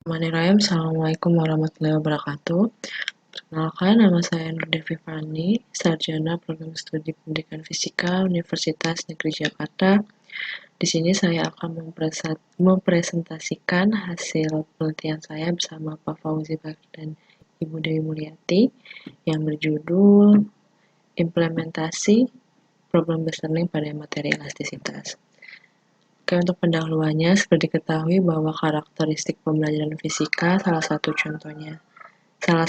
Bismillahirrahmanirrahim. Assalamualaikum warahmatullahi wabarakatuh. Perkenalkan, nama saya Nur Devi Fani, Sarjana Program Studi Pendidikan Fisika Universitas Negeri Jakarta. Di sini saya akan mempresentasikan hasil penelitian saya bersama Pak Fauzi Bakri dan Ibu Dewi Mulyati yang berjudul Implementasi Problem Based Learning pada materi elastisitas. Oke, untuk pendahuluannya, seperti diketahui bahwa karakteristik pembelajaran fisika salah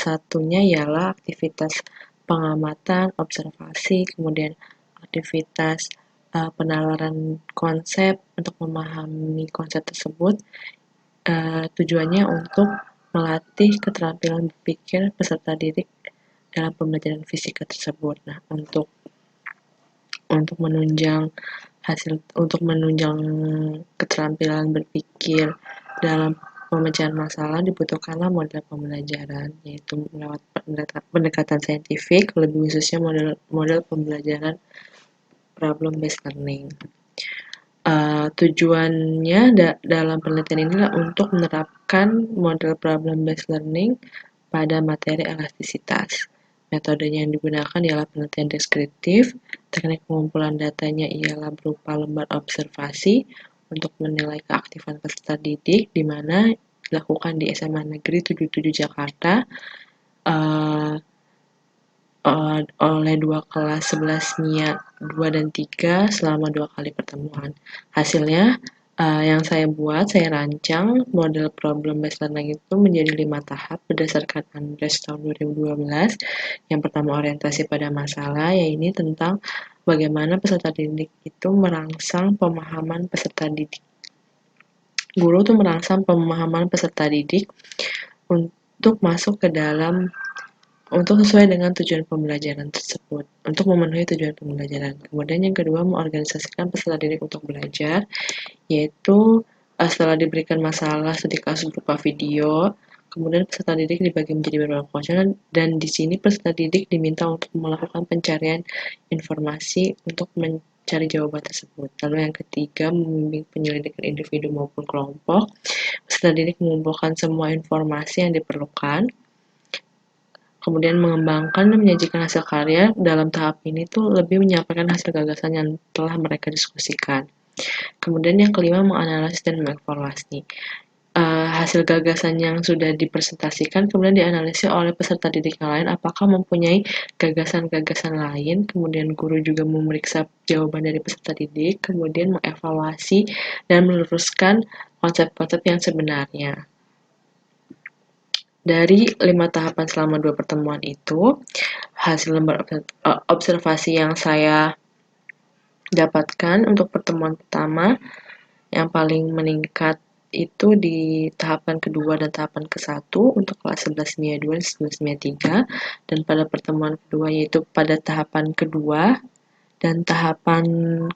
satunya ialah aktivitas pengamatan, observasi, kemudian aktivitas penalaran konsep untuk memahami konsep tersebut. Tujuannya untuk melatih keterampilan berpikir peserta didik dalam pembelajaran fisika tersebut. Nah, untuk menunjang keterampilan berpikir dalam pemecahan masalah dibutuhkanlah model pembelajaran, yaitu lewat pendekatan saintifik, lebih khususnya model pembelajaran problem based learning. Tujuannya dalam penelitian inilah untuk menerapkan model problem based learning pada materi elastisitas. Metodenya yang digunakan ialah penelitian deskriptif. Teknik pengumpulan datanya ialah berupa lembar observasi untuk menilai keaktifan peserta didik, di mana dilakukan di SMA Negeri 77 Jakarta oleh dua kelas 11 MIA 2 dan 3 selama 2 kali pertemuan. Hasilnya yang saya rancang model problem based learning itu menjadi 5 tahap berdasarkan Andres tahun 2012. Yang pertama orientasi pada masalah, yaitu tentang bagaimana peserta didik itu merangsang pemahaman peserta didik. Guru itu merangsang pemahaman peserta didik untuk masuk ke dalam untuk sesuai dengan tujuan pembelajaran tersebut, untuk memenuhi tujuan pembelajaran. Kemudian yang kedua, mengorganisasikan peserta didik untuk belajar, yaitu setelah diberikan masalah studi kasus berupa video, kemudian peserta didik dibagi menjadi beberapa kelompok, dan di sini peserta didik diminta untuk melakukan pencarian informasi untuk mencari jawaban tersebut. Lalu yang ketiga, membimbing penyelidikan individu maupun kelompok. Peserta didik mengumpulkan semua informasi yang diperlukan, kemudian mengembangkan dan menyajikan hasil karya. Dalam tahap ini tuh lebih menyampaikan hasil gagasan yang telah mereka diskusikan. Kemudian yang kelima, menganalisis dan mengevaluasi. Hasil gagasan yang sudah dipresentasikan kemudian dianalisis oleh peserta didik yang lain apakah mempunyai gagasan-gagasan lain, kemudian guru juga memeriksa jawaban dari peserta didik, kemudian mengevaluasi dan meluruskan konsep-konsep yang sebenarnya. Dari 5 tahapan selama 2 pertemuan itu, hasil lembar observasi yang saya dapatkan untuk pertemuan pertama yang paling meningkat itu di tahapan kedua dan tahapan ke-1 untuk kelas 11 MIA 2 dan 11 MIA 3, dan pada pertemuan kedua yaitu pada tahapan kedua dan tahapan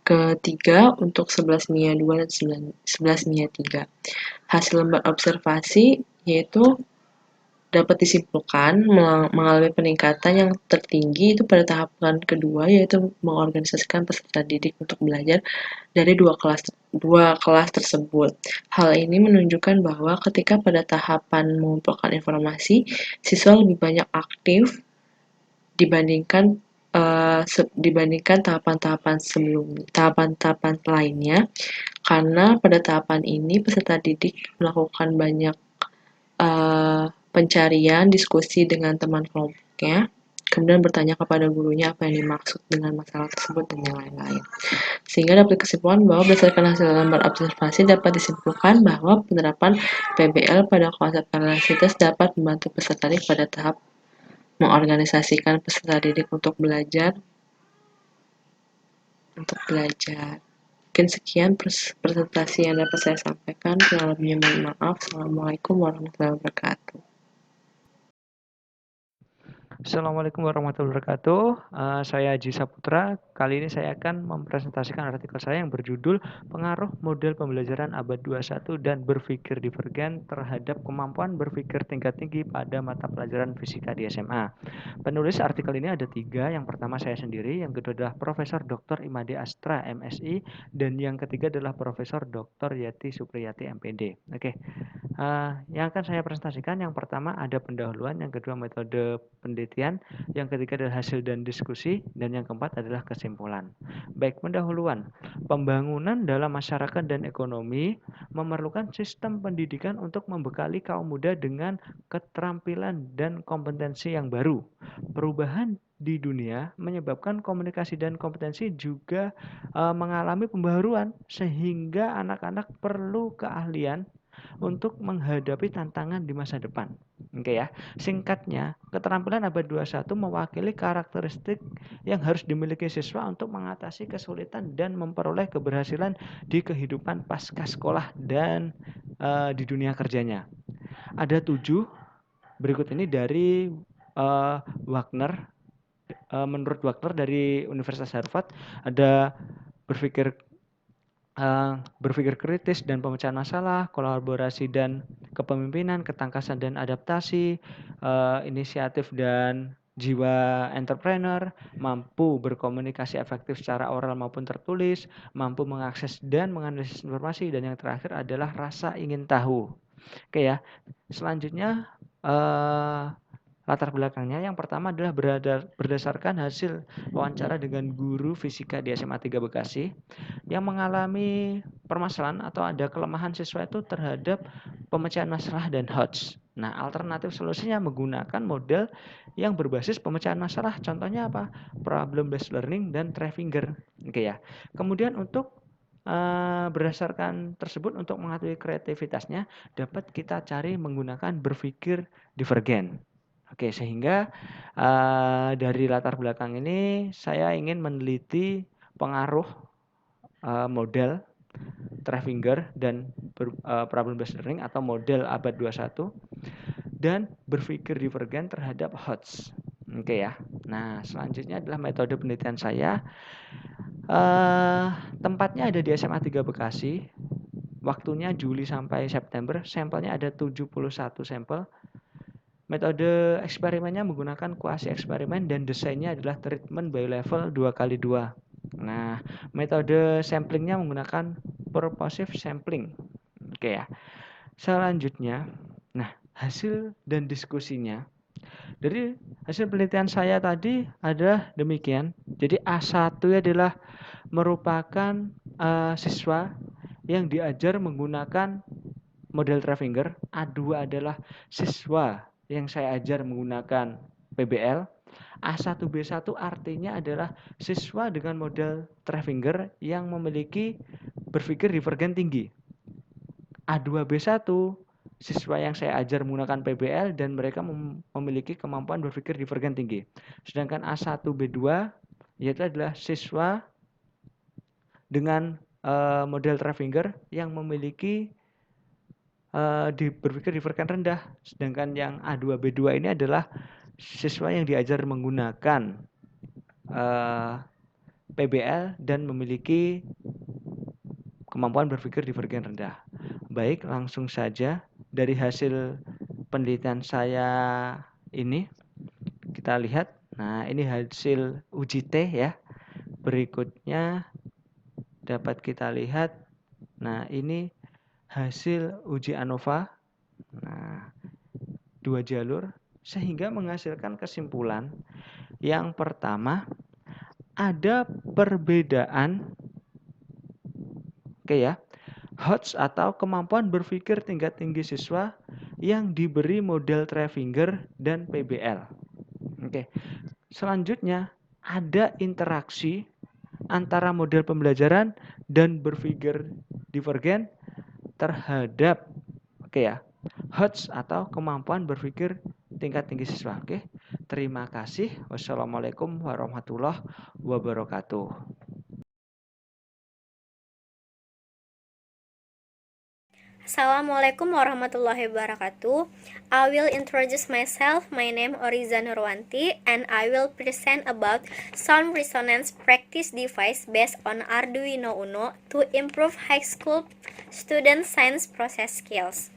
ketiga untuk 11 MIA 2 dan 11 MIA 3. Hasil lembar observasi yaitu dapat disimpulkan mengalami peningkatan yang tertinggi itu pada tahapan kedua, yaitu mengorganisasikan peserta didik untuk belajar dari dua kelas tersebut. Hal ini menunjukkan bahwa ketika pada tahapan mengumpulkan informasi, siswa lebih banyak aktif dibandingkan tahapan-tahapan sebelumnya, tahapan-tahapan lainnya, karena pada tahapan ini peserta didik melakukan banyak pencarian, diskusi dengan teman kelompoknya, kemudian bertanya kepada gurunya apa yang dimaksud dengan masalah tersebut dan yang lain-lain. Sehingga dapat kesimpulan bahwa berdasarkan hasil lembar observasi dapat disimpulkan bahwa penerapan PBL pada konsep elastisitas dapat membantu peserta didik pada tahap mengorganisasikan peserta didik untuk belajar. Mungkin sekian presentasi yang dapat saya sampaikan. Kurang lebihnya mohon maaf. Assalamualaikum warahmatullahi wabarakatuh. Assalamualaikum warahmatullahi wabarakatuh. Saya Haji Saputra. Kali ini saya akan mempresentasikan artikel saya yang berjudul Pengaruh Model Pembelajaran Abad 21 dan Berpikir Divergen terhadap Kemampuan Berpikir Tingkat Tinggi pada Mata Pelajaran Fisika di SMA. Penulis artikel ini ada 3. Yang pertama saya sendiri, yang kedua adalah Profesor Dr. Imade Astra MSI, dan yang ketiga adalah Profesor Dr. Yati Supriyati MPD. Oke. Yang akan saya presentasikan yang pertama ada pendahuluan, yang kedua metode penelitian, yang ketiga adalah hasil dan diskusi, dan yang keempat adalah kesimpulan. Baik, pendahuluan. Pembangunan dalam masyarakat dan ekonomi memerlukan sistem pendidikan untuk membekali kaum muda dengan keterampilan dan kompetensi yang baru. Perubahan di dunia menyebabkan komunikasi dan kompetensi juga mengalami pembaharuan, sehingga anak-anak perlu keahlian untuk menghadapi tantangan di masa depan. Oke ya. Singkatnya, keterampilan abad 21 mewakili karakteristik yang harus dimiliki siswa untuk mengatasi kesulitan dan memperoleh keberhasilan di kehidupan pasca sekolah dan di dunia kerjanya. Ada 7 berikut ini dari Wagner. Menurut Wagner dari Universitas Harvard, ada berpikir kritis dan pemecahan masalah, kolaborasi dan kepemimpinan, ketangkasan dan adaptasi, inisiatif dan jiwa entrepreneur, mampu berkomunikasi efektif secara oral maupun tertulis, mampu mengakses dan menganalisis informasi, dan yang terakhir adalah rasa ingin tahu. Oke ya, selanjutnya latar belakangnya yang pertama adalah berdasarkan hasil wawancara dengan guru fisika di SMA 3 Bekasi yang mengalami permasalahan atau ada kelemahan siswa itu terhadap pemecahan masalah dan HOTS. Nah, alternatif solusinya menggunakan model yang berbasis pemecahan masalah. Contohnya apa? Problem based learning dan Trevinger. Oke ya. Kemudian untuk berdasarkan tersebut untuk mengetahui kreativitasnya dapat kita cari menggunakan berpikir divergen. Oke, sehingga dari latar belakang ini saya ingin meneliti pengaruh model Trevinger dan problem based learning atau model abad 21 dan berpikir divergen terhadap HOTS. Oke ya. Nah, selanjutnya adalah metode penelitian saya. Tempatnya ada di SMA 3 Bekasi. Waktunya Juli sampai September. Sampelnya ada 71 sampel. Metode eksperimennya menggunakan kuasi eksperimen dan desainnya adalah treatment by level 2x2. Nah, metode samplingnya menggunakan purposive sampling. Oke ya. Selanjutnya, nah, hasil dan diskusinya. Dari hasil penelitian saya tadi adalah demikian. Jadi A1 adalah merupakan siswa yang diajar menggunakan model Trevinger. A2 adalah siswa yang saya ajar menggunakan PBL. A1B1 artinya adalah siswa dengan model Trevinger yang memiliki berpikir divergen tinggi. A2B1 siswa yang saya ajar menggunakan PBL dan mereka memiliki kemampuan berpikir divergen tinggi. Sedangkan A1B2 yaitu adalah siswa dengan model Trevinger yang memiliki berpikir divergen rendah. Sedangkan yang A2B2 ini adalah siswa yang diajar menggunakan PBL dan memiliki kemampuan berpikir divergen rendah. Baik, langsung saja dari hasil penelitian saya ini kita lihat. Nah, ini hasil uji T ya. Berikutnya dapat kita lihat. Nah, ini hasil uji ANOVA. Nah, 2 jalur sehingga menghasilkan kesimpulan. Yang pertama, ada perbedaan HOTS atau kemampuan berpikir tingkat tinggi siswa yang diberi model Trevinger dan PBL. Selanjutnya, ada interaksi antara model pembelajaran dan berpikir divergen terhadap HOTS atau kemampuan berpikir tingkat tinggi siswa. Terima kasih. Wassalamualaikum warahmatullahi wabarakatuh. Assalamualaikum warahmatullahi wabarakatuh. I will introduce myself. My name is Oriza Nurwanti and I will present about sound resonance practice device based on Arduino Uno to improve high school student science process skills.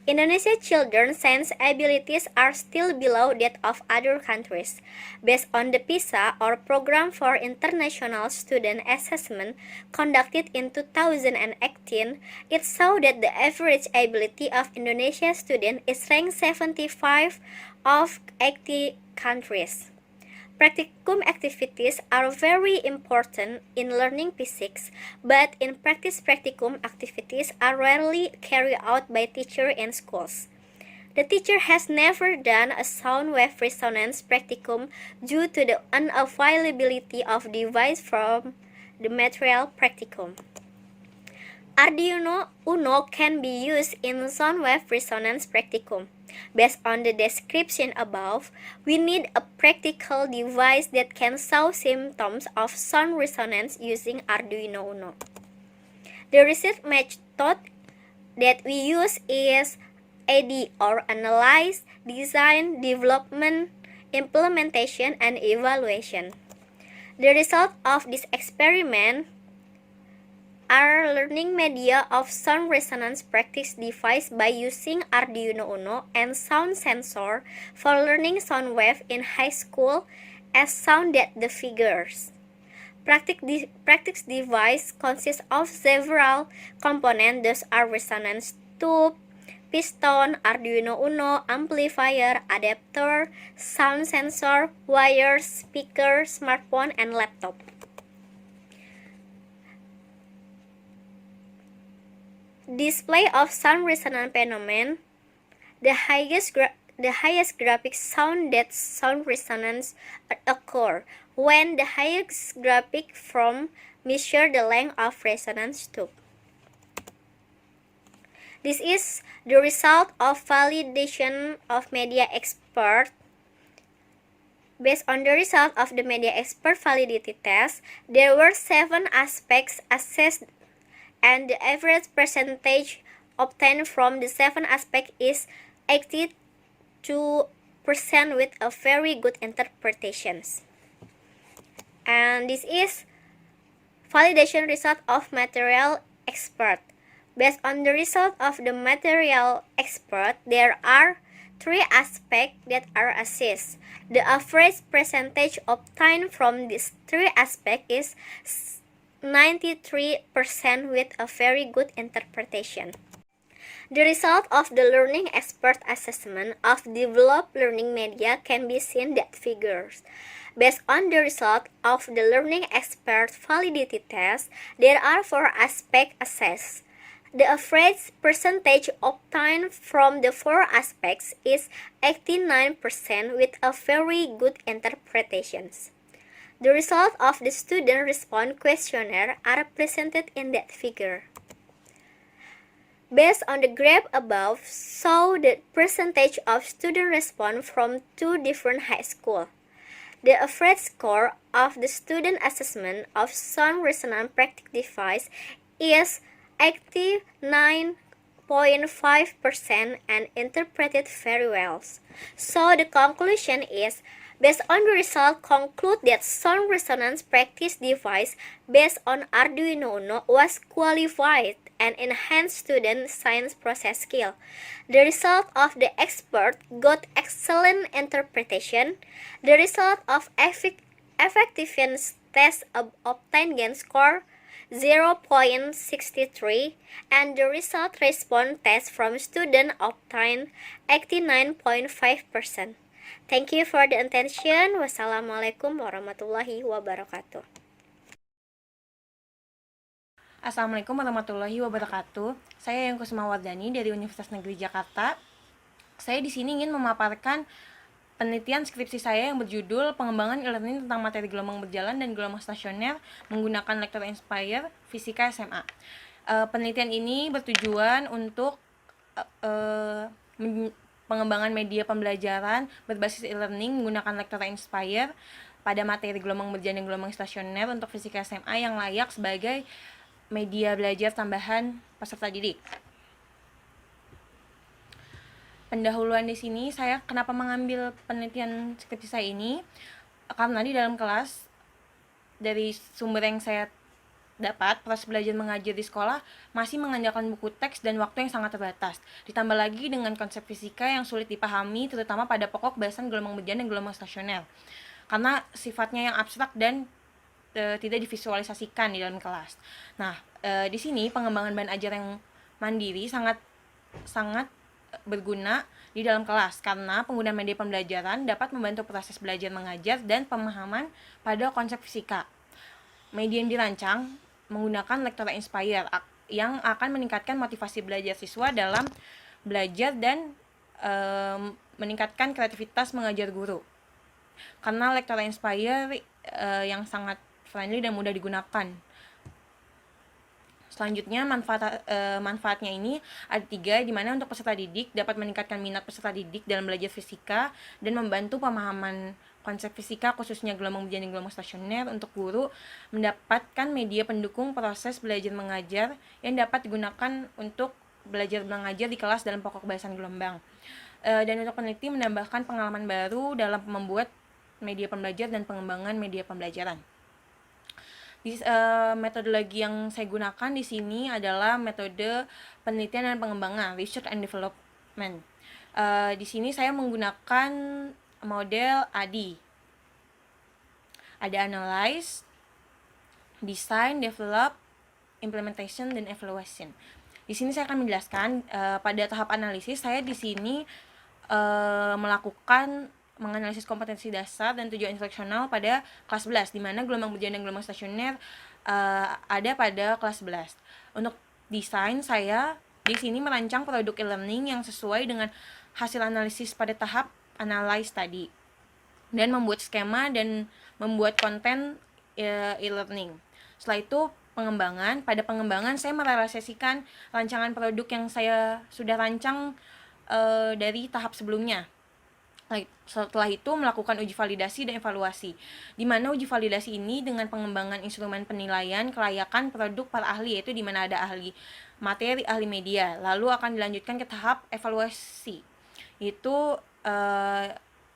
Indonesian children's science abilities are still below that of other countries. Based on the PISA, or Program for International Student Assessment, conducted in 2018, it saw that the average ability of Indonesian students is ranked 75 of 80 countries. Practicum activities are very important in learning physics, but in practice practicum activities are rarely carried out by teachers in schools. The teacher has never done a sound wave resonance practicum due to the unavailability of device from the material practicum. Arduino Uno can be used in sound wave resonance practicum. Based on the description above, we need a practical device that can show symptoms of sound resonance using Arduino Uno. The research method that we use is AD, or Analyze, Design, Development, Implementation, and Evaluation. The result of this experiment are learning media of sound resonance practice device by using Arduino Uno and sound sensor for learning sound wave in high school as shown at the figures. Practice device consists of several components. Those are resonance tube, piston, Arduino Uno, amplifier, adapter, sound sensor, wires, speaker, smartphone, and laptop. Display of sound resonance phenomenon. The highest graphic sound that sound resonance occur when the highest graphic from measure the length of resonance tube. This is the result of validation of media expert. Based on the result of the media expert validity test, there were 7 aspects assessed, and the average percentage obtained from the 7 aspects is 82% with a very good interpretations. And this is validation result of material expert. Based on the result of the material expert, there are 3 aspects that are assessed. The average percentage obtained from these 3 aspects is 93% with a very good interpretation. The result of the learning expert assessment of developed learning media can be seen in figures. Based on the result of the learning expert validity test, there are 4 aspects assessed. The average percentage obtained from the 4 aspects is 89% with a very good interpretations. The result of the student response questionnaire are presented in that figure. Based on the graph above, show the percentage of student response from 2 different high schools. The average score of the student assessment of sound resonance practice device is 89.5% and interpreted very well. So the conclusion is, based on the result, conclude that sound resonance practice device based on Arduino Uno was qualified and enhanced student science process skill. The result of the expert got excellent interpretation. The result of effectiveness test obtained gain score 0.63, and the result response test from student obtained 89.5%. Thank you for the attention. Wassalamualaikum warahmatullahi wabarakatuh. Assalamualaikum warahmatullahi wabarakatuh. Saya Yang Kusuma Wardani dari Universitas Negeri Jakarta. Saya di sini ingin memaparkan penelitian skripsi saya yang berjudul Pengembangan e-learning tentang materi gelombang berjalan dan gelombang stasioner menggunakan Lecture Inspire Fisika SMA. Penelitian ini bertujuan untuk pengembangan media pembelajaran berbasis e-learning menggunakan Lecture Inspire pada materi gelombang berjalan dan gelombang stasioner untuk Fisika SMA yang layak sebagai media belajar tambahan peserta didik. Pendahuluan di sini, saya kenapa mengambil penelitian skripsi saya ini? Karena di dalam kelas, dari sumber yang saya dapat, proses belajar mengajar di sekolah masih mengandalkan buku teks dan waktu yang sangat terbatas. Ditambah lagi dengan konsep fisika yang sulit dipahami, terutama pada pokok bahasan gelombang berjalan dan gelombang stasioner. Karena sifatnya yang abstrak dan tidak divisualisasikan di dalam kelas. Nah, di sini pengembangan bahan ajar yang mandiri sangat berguna di dalam kelas karena penggunaan media pembelajaran dapat membantu proses belajar mengajar dan pemahaman pada konsep fisika. Media yang dirancang menggunakan Lectora Inspire yang akan meningkatkan motivasi belajar siswa dalam belajar dan meningkatkan kreativitas mengajar guru. Karena Lectora Inspire yang sangat friendly dan mudah digunakan. Selanjutnya manfaatnya ini ada 3, di mana untuk peserta didik dapat meningkatkan minat peserta didik dalam belajar fisika dan membantu pemahaman konsep fisika khususnya gelombang berjalan dan gelombang stasioner. Untuk guru mendapatkan media pendukung proses belajar mengajar yang dapat digunakan untuk belajar mengajar di kelas dalam pokok bahasan gelombang. Dan untuk peneliti menambahkan pengalaman baru dalam membuat media pembelajar dan pengembangan media pembelajaran. Metodologi yang saya gunakan di sini adalah metode penelitian dan pengembangan, research and development. Di sini saya menggunakan model ADI. Ada analyze, design, develop, implementation, dan evaluation. Di sini saya akan menjelaskan pada tahap analisis saya di sini menganalisis kompetensi dasar dan tujuan instruksional pada kelas 11, di mana gelombang berjalan dan gelombang stasioner ada pada kelas 11. Untuk desain, saya di sini merancang produk e-learning yang sesuai dengan hasil analisis pada tahap analyze tadi, dan membuat skema dan membuat konten e-learning. Setelah itu pengembangan. Pada pengembangan saya merealisasikan rancangan produk yang saya sudah rancang dari tahap sebelumnya. Setelah itu melakukan uji validasi dan evaluasi, di mana uji validasi ini dengan pengembangan instrumen penilaian kelayakan produk para ahli, yaitu di mana ada ahli materi, ahli media. Lalu akan dilanjutkan ke tahap evaluasi. Itu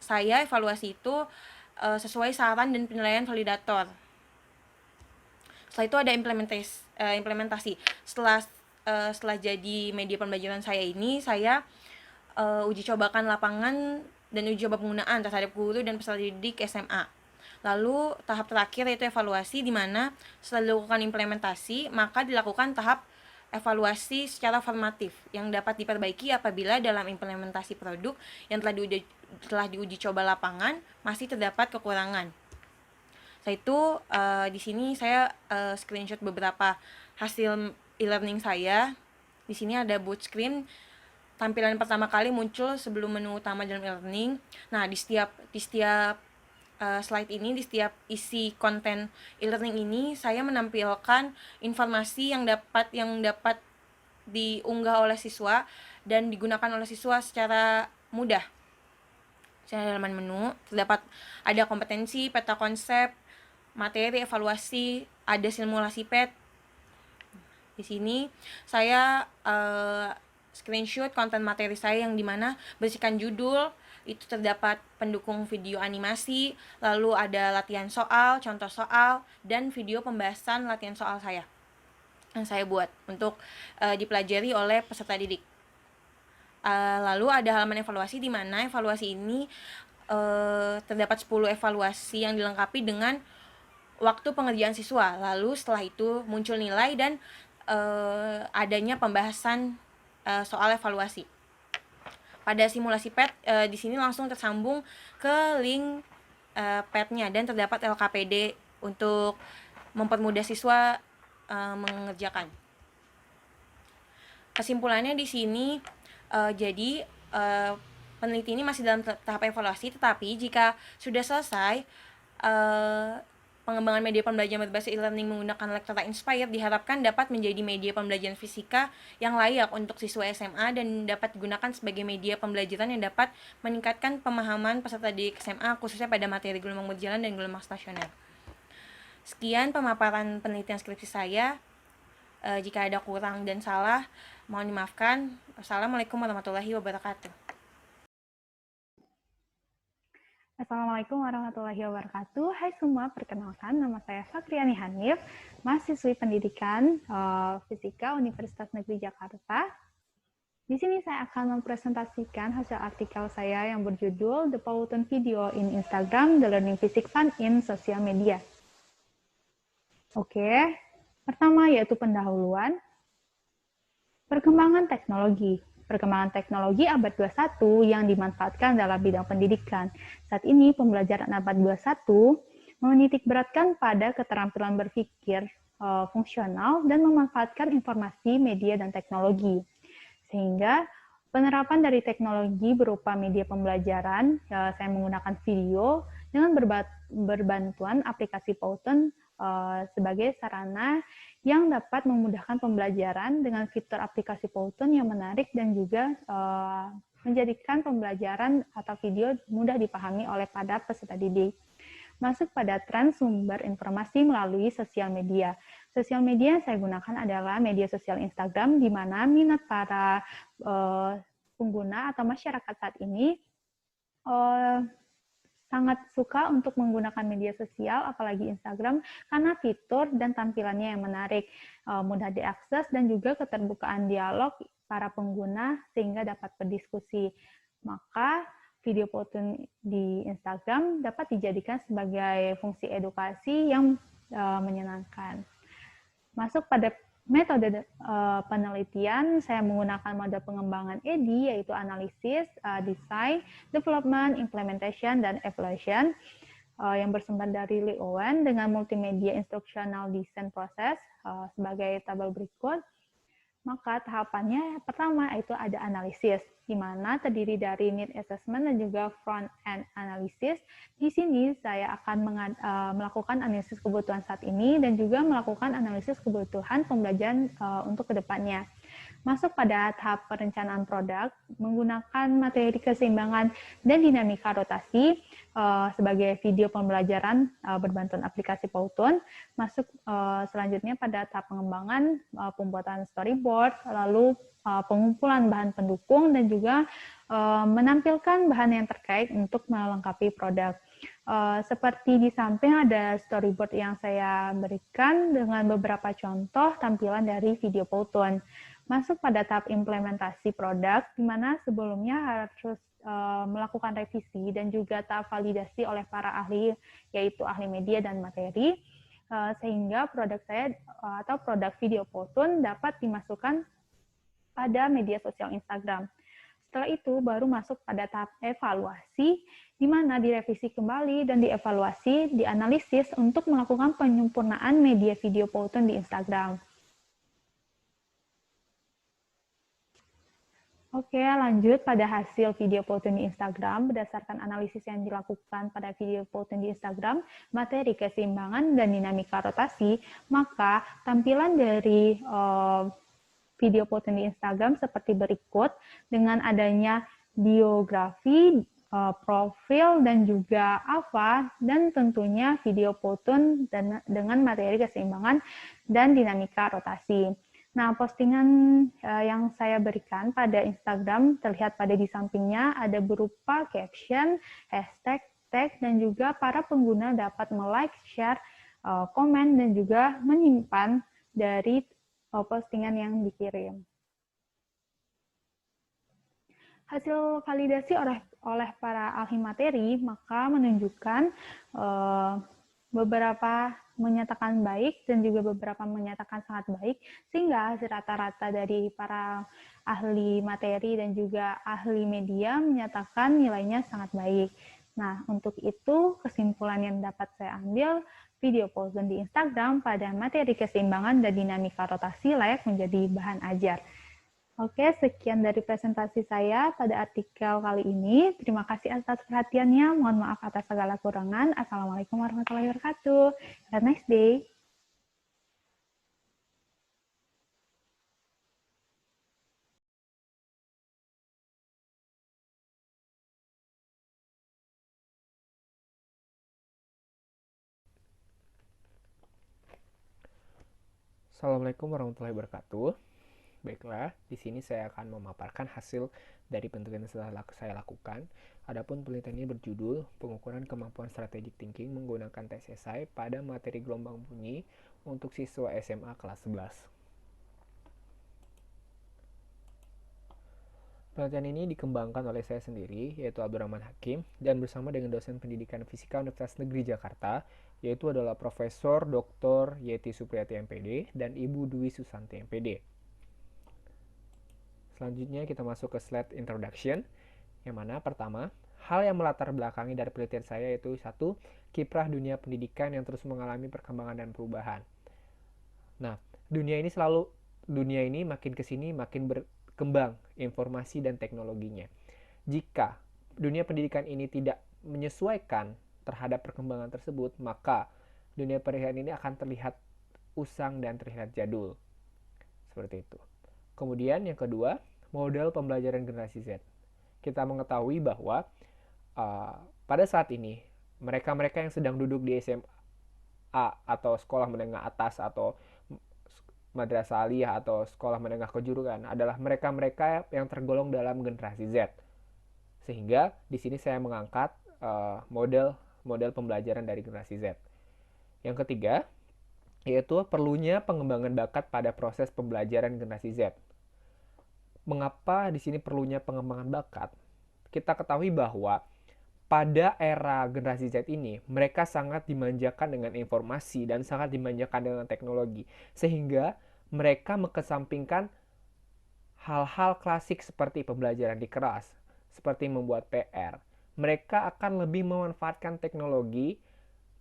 saya evaluasi itu sesuai saran dan penilaian validator. Setelah itu ada implementasi. Setelah jadi media pembelajaran saya ini, saya uji cobakan lapangan dan uji coba penggunaan terhadap guru dan peserta didik SMA. Lalu tahap terakhir yaitu evaluasi, di mana setelah dilakukan implementasi maka dilakukan tahap evaluasi secara formatif yang dapat diperbaiki apabila dalam implementasi produk yang telah diuji coba lapangan masih terdapat kekurangan. Setelah itu di sini saya screenshot beberapa hasil e-learning saya. Di sini ada boot screen. Tampilan pertama kali muncul sebelum menu utama dalam e-learning. Nah, di setiap slide ini, di setiap isi konten e-learning ini, saya menampilkan informasi yang dapat diunggah oleh siswa dan digunakan oleh siswa secara mudah. Secara halaman menu terdapat ada kompetensi, peta konsep, materi, evaluasi, ada simulasi PET. Di sini saya screenshot konten materi saya yang dimana berisikan judul, itu terdapat pendukung video animasi, lalu ada latihan soal, contoh soal, dan video pembahasan latihan soal saya yang saya buat untuk dipelajari oleh peserta didik. Lalu ada halaman evaluasi, di mana evaluasi ini terdapat 10 evaluasi yang dilengkapi dengan waktu pengerjaan siswa. Lalu setelah itu muncul nilai dan adanya pembahasan soal evaluasi. Pada simulasi PET di sini langsung tersambung ke link PET-nya dan terdapat LKPD untuk mempermudah siswa mengerjakan. Kesimpulannya di sini jadi peneliti ini masih dalam tahap evaluasi, tetapi jika sudah selesai pengembangan media pembelajaran berbasis e-learning menggunakan Lectora Inspire diharapkan dapat menjadi media pembelajaran fisika yang layak untuk siswa SMA dan dapat digunakan sebagai media pembelajaran yang dapat meningkatkan pemahaman peserta didik SMA khususnya pada materi gelombang berjalan dan gelombang stasioner. Sekian pemaparan penelitian skripsi saya. Jika ada kurang dan salah, mohon dimaafkan. Wassalamualaikum warahmatullahi wabarakatuh. Assalamualaikum warahmatullahi wabarakatuh. Hai semua, perkenalkan nama saya Fakriani Hanif, mahasiswi pendidikan Fisika Universitas Negeri Jakarta. Di sini saya akan mempresentasikan hasil artikel saya yang berjudul The Pollutant Video in Instagram, The Learning Physics Fun in Social Media. Oke, pertama yaitu pendahuluan. Perkembangan teknologi. Perkembangan teknologi abad 21 yang dimanfaatkan dalam bidang pendidikan. Saat ini pembelajaran abad 21 menitikberatkan pada keterampilan berpikir fungsional dan memanfaatkan informasi, media, dan teknologi. Sehingga penerapan dari teknologi berupa media pembelajaran, saya menggunakan video dengan berbantuan aplikasi Powtoon sebagai sarana yang dapat memudahkan pembelajaran dengan fitur aplikasi Powtoon yang menarik dan juga menjadikan pembelajaran atau video mudah dipahami oleh para peserta didik. Masuk pada tren sumber informasi melalui sosial media. Sosial media yang saya gunakan adalah media sosial Instagram, di mana minat para pengguna atau masyarakat saat ini sangat suka untuk menggunakan media sosial, apalagi Instagram, karena fitur dan tampilannya yang menarik, mudah diakses, dan juga keterbukaan dialog para pengguna sehingga dapat berdiskusi. Maka video Powtoon di Instagram dapat dijadikan sebagai fungsi edukasi yang menyenangkan. Masuk pada metode penelitian, saya menggunakan mode pengembangan EDI, yaitu analisis, design, development, implementation, dan evaluation, yang bersumber dari Lee Owen dengan multimedia instructional design process sebagai tabel berikut. Maka tahapannya pertama itu ada analisis, di mana terdiri dari need assessment dan juga front end analysis. Di sini saya akan melakukan analisis kebutuhan saat ini dan juga melakukan analisis kebutuhan pembelajaran untuk kedepannya. Masuk pada tahap perencanaan produk menggunakan materi keseimbangan dan dinamika rotasi sebagai video pembelajaran berbantuan aplikasi Powtoon. Masuk selanjutnya pada tahap pengembangan, pembuatan storyboard, lalu pengumpulan bahan pendukung, dan juga menampilkan bahan yang terkait untuk melengkapi produk. Seperti di samping ada storyboard yang saya berikan dengan beberapa contoh tampilan dari video Powtoon. Masuk pada tahap implementasi produk, di mana sebelumnya harus melakukan revisi dan juga tahap validasi oleh para ahli, yaitu ahli media dan materi, sehingga produk saya atau produk video Powtoon dapat dimasukkan pada media sosial Instagram. Setelah itu baru masuk pada tahap evaluasi, di mana direvisi kembali dan dievaluasi, dianalisis untuk melakukan penyempurnaan media video Powtoon di Instagram. Oke, lanjut pada hasil video Powtoon di Instagram. Berdasarkan analisis yang dilakukan pada video Powtoon di Instagram, materi keseimbangan dan dinamika rotasi, maka tampilan dari video Powtoon di Instagram seperti berikut, dengan adanya biografi, profil, dan juga AVA, dan tentunya video Powtoon dengan materi keseimbangan dan dinamika rotasi. Nah, postingan yang saya berikan pada Instagram terlihat pada di sampingnya ada berupa caption, hashtag, tag, dan juga para pengguna dapat like, share, komen, dan juga menyimpan dari postingan yang dikirim. Hasil validasi oleh para ahli materi maka menunjukkan beberapa menyatakan baik dan juga beberapa menyatakan sangat baik, sehingga hasil rata-rata dari para ahli materi dan juga ahli media menyatakan nilainya sangat baik. Nah, untuk itu kesimpulan yang dapat saya ambil, video Powtoon di Instagram pada materi keseimbangan dan dinamika rotasi layak menjadi bahan ajar. Oke, sekian dari presentasi saya pada artikel kali ini. Terima kasih atas perhatiannya. Mohon maaf atas segala kurangan. Assalamualaikum warahmatullahi wabarakatuh. Have a nice day. Assalamualaikum warahmatullahi wabarakatuh. Baiklah, di sini saya akan memaparkan hasil dari penelitian yang telah saya lakukan. Adapun penelitian ini berjudul Pengukuran Kemampuan Strategic Thinking menggunakan tes esai pada materi gelombang bunyi untuk siswa SMA kelas 11. Penelitian ini dikembangkan oleh saya sendiri, yaitu Abdurrahman Hakim, dan bersama dengan dosen pendidikan fisika Universitas Negeri Jakarta, yaitu adalah Profesor Dr. Yeti Supriyati MPD dan Ibu Dwi Susanti MPD. Selanjutnya kita masuk ke slide introduction, yang mana pertama, hal yang melatar belakangi dari penelitian saya yaitu satu, kiprah dunia pendidikan yang terus mengalami perkembangan dan perubahan. Nah, dunia ini makin kesini makin berkembang informasi dan teknologinya. Jika dunia pendidikan ini tidak menyesuaikan terhadap perkembangan tersebut, maka dunia pendidikan ini akan terlihat usang dan terlihat jadul. Seperti itu. Kemudian yang kedua, model pembelajaran generasi Z. Kita mengetahui bahwa pada saat ini, mereka-mereka yang sedang duduk di SMA atau sekolah menengah atas atau madrasah aliyah atau sekolah menengah kejuruan adalah mereka-mereka yang tergolong dalam generasi Z. Sehingga di sini saya mengangkat model pembelajaran dari generasi Z. Yang ketiga, yaitu perlunya pengembangan bakat pada proses pembelajaran generasi Z. Mengapa di sini perlunya pengembangan bakat? Kita ketahui bahwa pada era generasi Z ini, mereka sangat dimanjakan dengan informasi dan sangat dimanjakan dengan teknologi. Sehingga mereka mengesampingkan hal-hal klasik seperti pembelajaran di kelas, seperti membuat PR. Mereka akan lebih memanfaatkan teknologi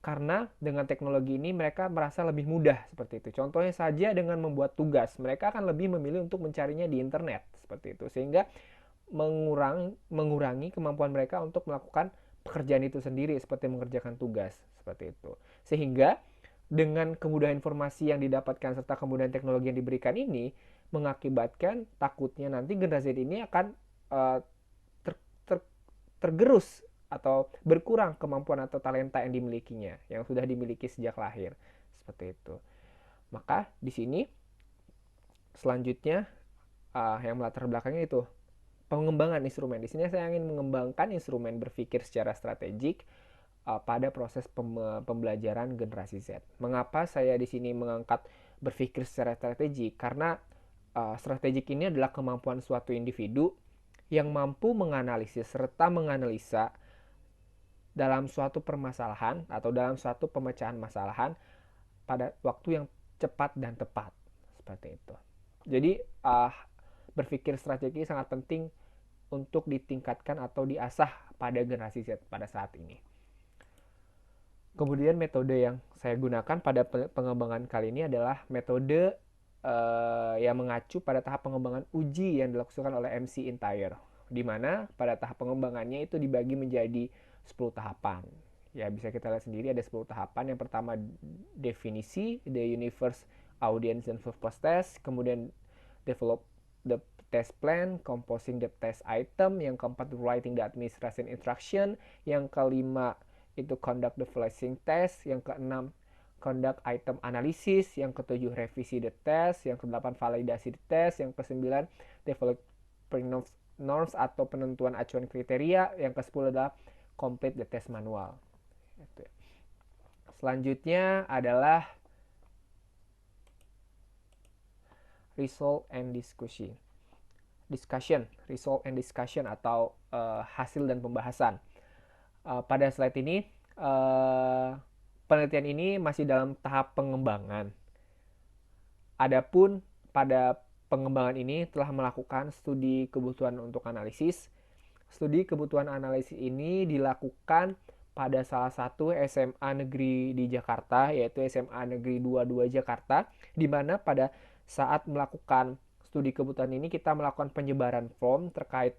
karena dengan teknologi ini mereka merasa lebih mudah seperti itu. Contohnya saja dengan membuat tugas, mereka akan lebih memilih untuk mencarinya di internet seperti itu. Sehingga mengurangi kemampuan mereka untuk melakukan pekerjaan itu sendiri seperti mengerjakan tugas seperti itu. Sehingga dengan kemudahan informasi yang didapatkan serta kemudahan teknologi yang diberikan ini mengakibatkan takutnya nanti generasi ini akan tergerus atau berkurang kemampuan atau talenta yang dimilikinya, yang sudah dimiliki sejak lahir. Seperti itu. Maka di sini selanjutnya yang melatar belakangnya itu pengembangan instrumen. Di sini saya ingin mengembangkan instrumen berpikir secara strategik pada proses pembelajaran generasi Z. Mengapa saya di sini mengangkat berpikir secara strategik? Karena strategik ini adalah kemampuan suatu individu yang mampu menganalisis serta menganalisa dalam suatu permasalahan atau dalam suatu pemecahan masalahan pada waktu yang cepat dan tepat. Seperti itu. Jadi berpikir strategi sangat penting untuk ditingkatkan atau diasah pada generasi Z pada saat ini. Kemudian metode yang saya gunakan pada pengembangan kali ini adalah metode yang mengacu pada tahap pengembangan uji yang dilakukan oleh MC Entire, di mana pada tahap pengembangannya itu dibagi menjadi 10 tahapan. Ya, bisa kita lihat sendiri ada 10 tahapan. Yang pertama definisi, the universe, audience, and purpose test. Kemudian develop the test plan, composing the test item. Yang keempat writing the administration instruction. Yang kelima itu conduct the flashing test. Yang keenam conduct item analysis. Yang ketujuh revisi the test. Yang kedelapan validasi the test. Yang kesembilan develop norms atau penentuan acuan kriteria. Yang ke-10 adalah complete the test manual. Selanjutnya adalah result and discussion, result and discussion atau hasil dan pembahasan. Pada slide ini penelitian ini masih dalam tahap pengembangan. Adapun pada pengembangan ini telah melakukan studi kebutuhan untuk analisis. Studi kebutuhan analisis ini dilakukan pada salah satu SMA negeri di Jakarta, yaitu SMA Negeri 22 Jakarta, di mana pada saat melakukan studi kebutuhan ini kita melakukan penyebaran form terkait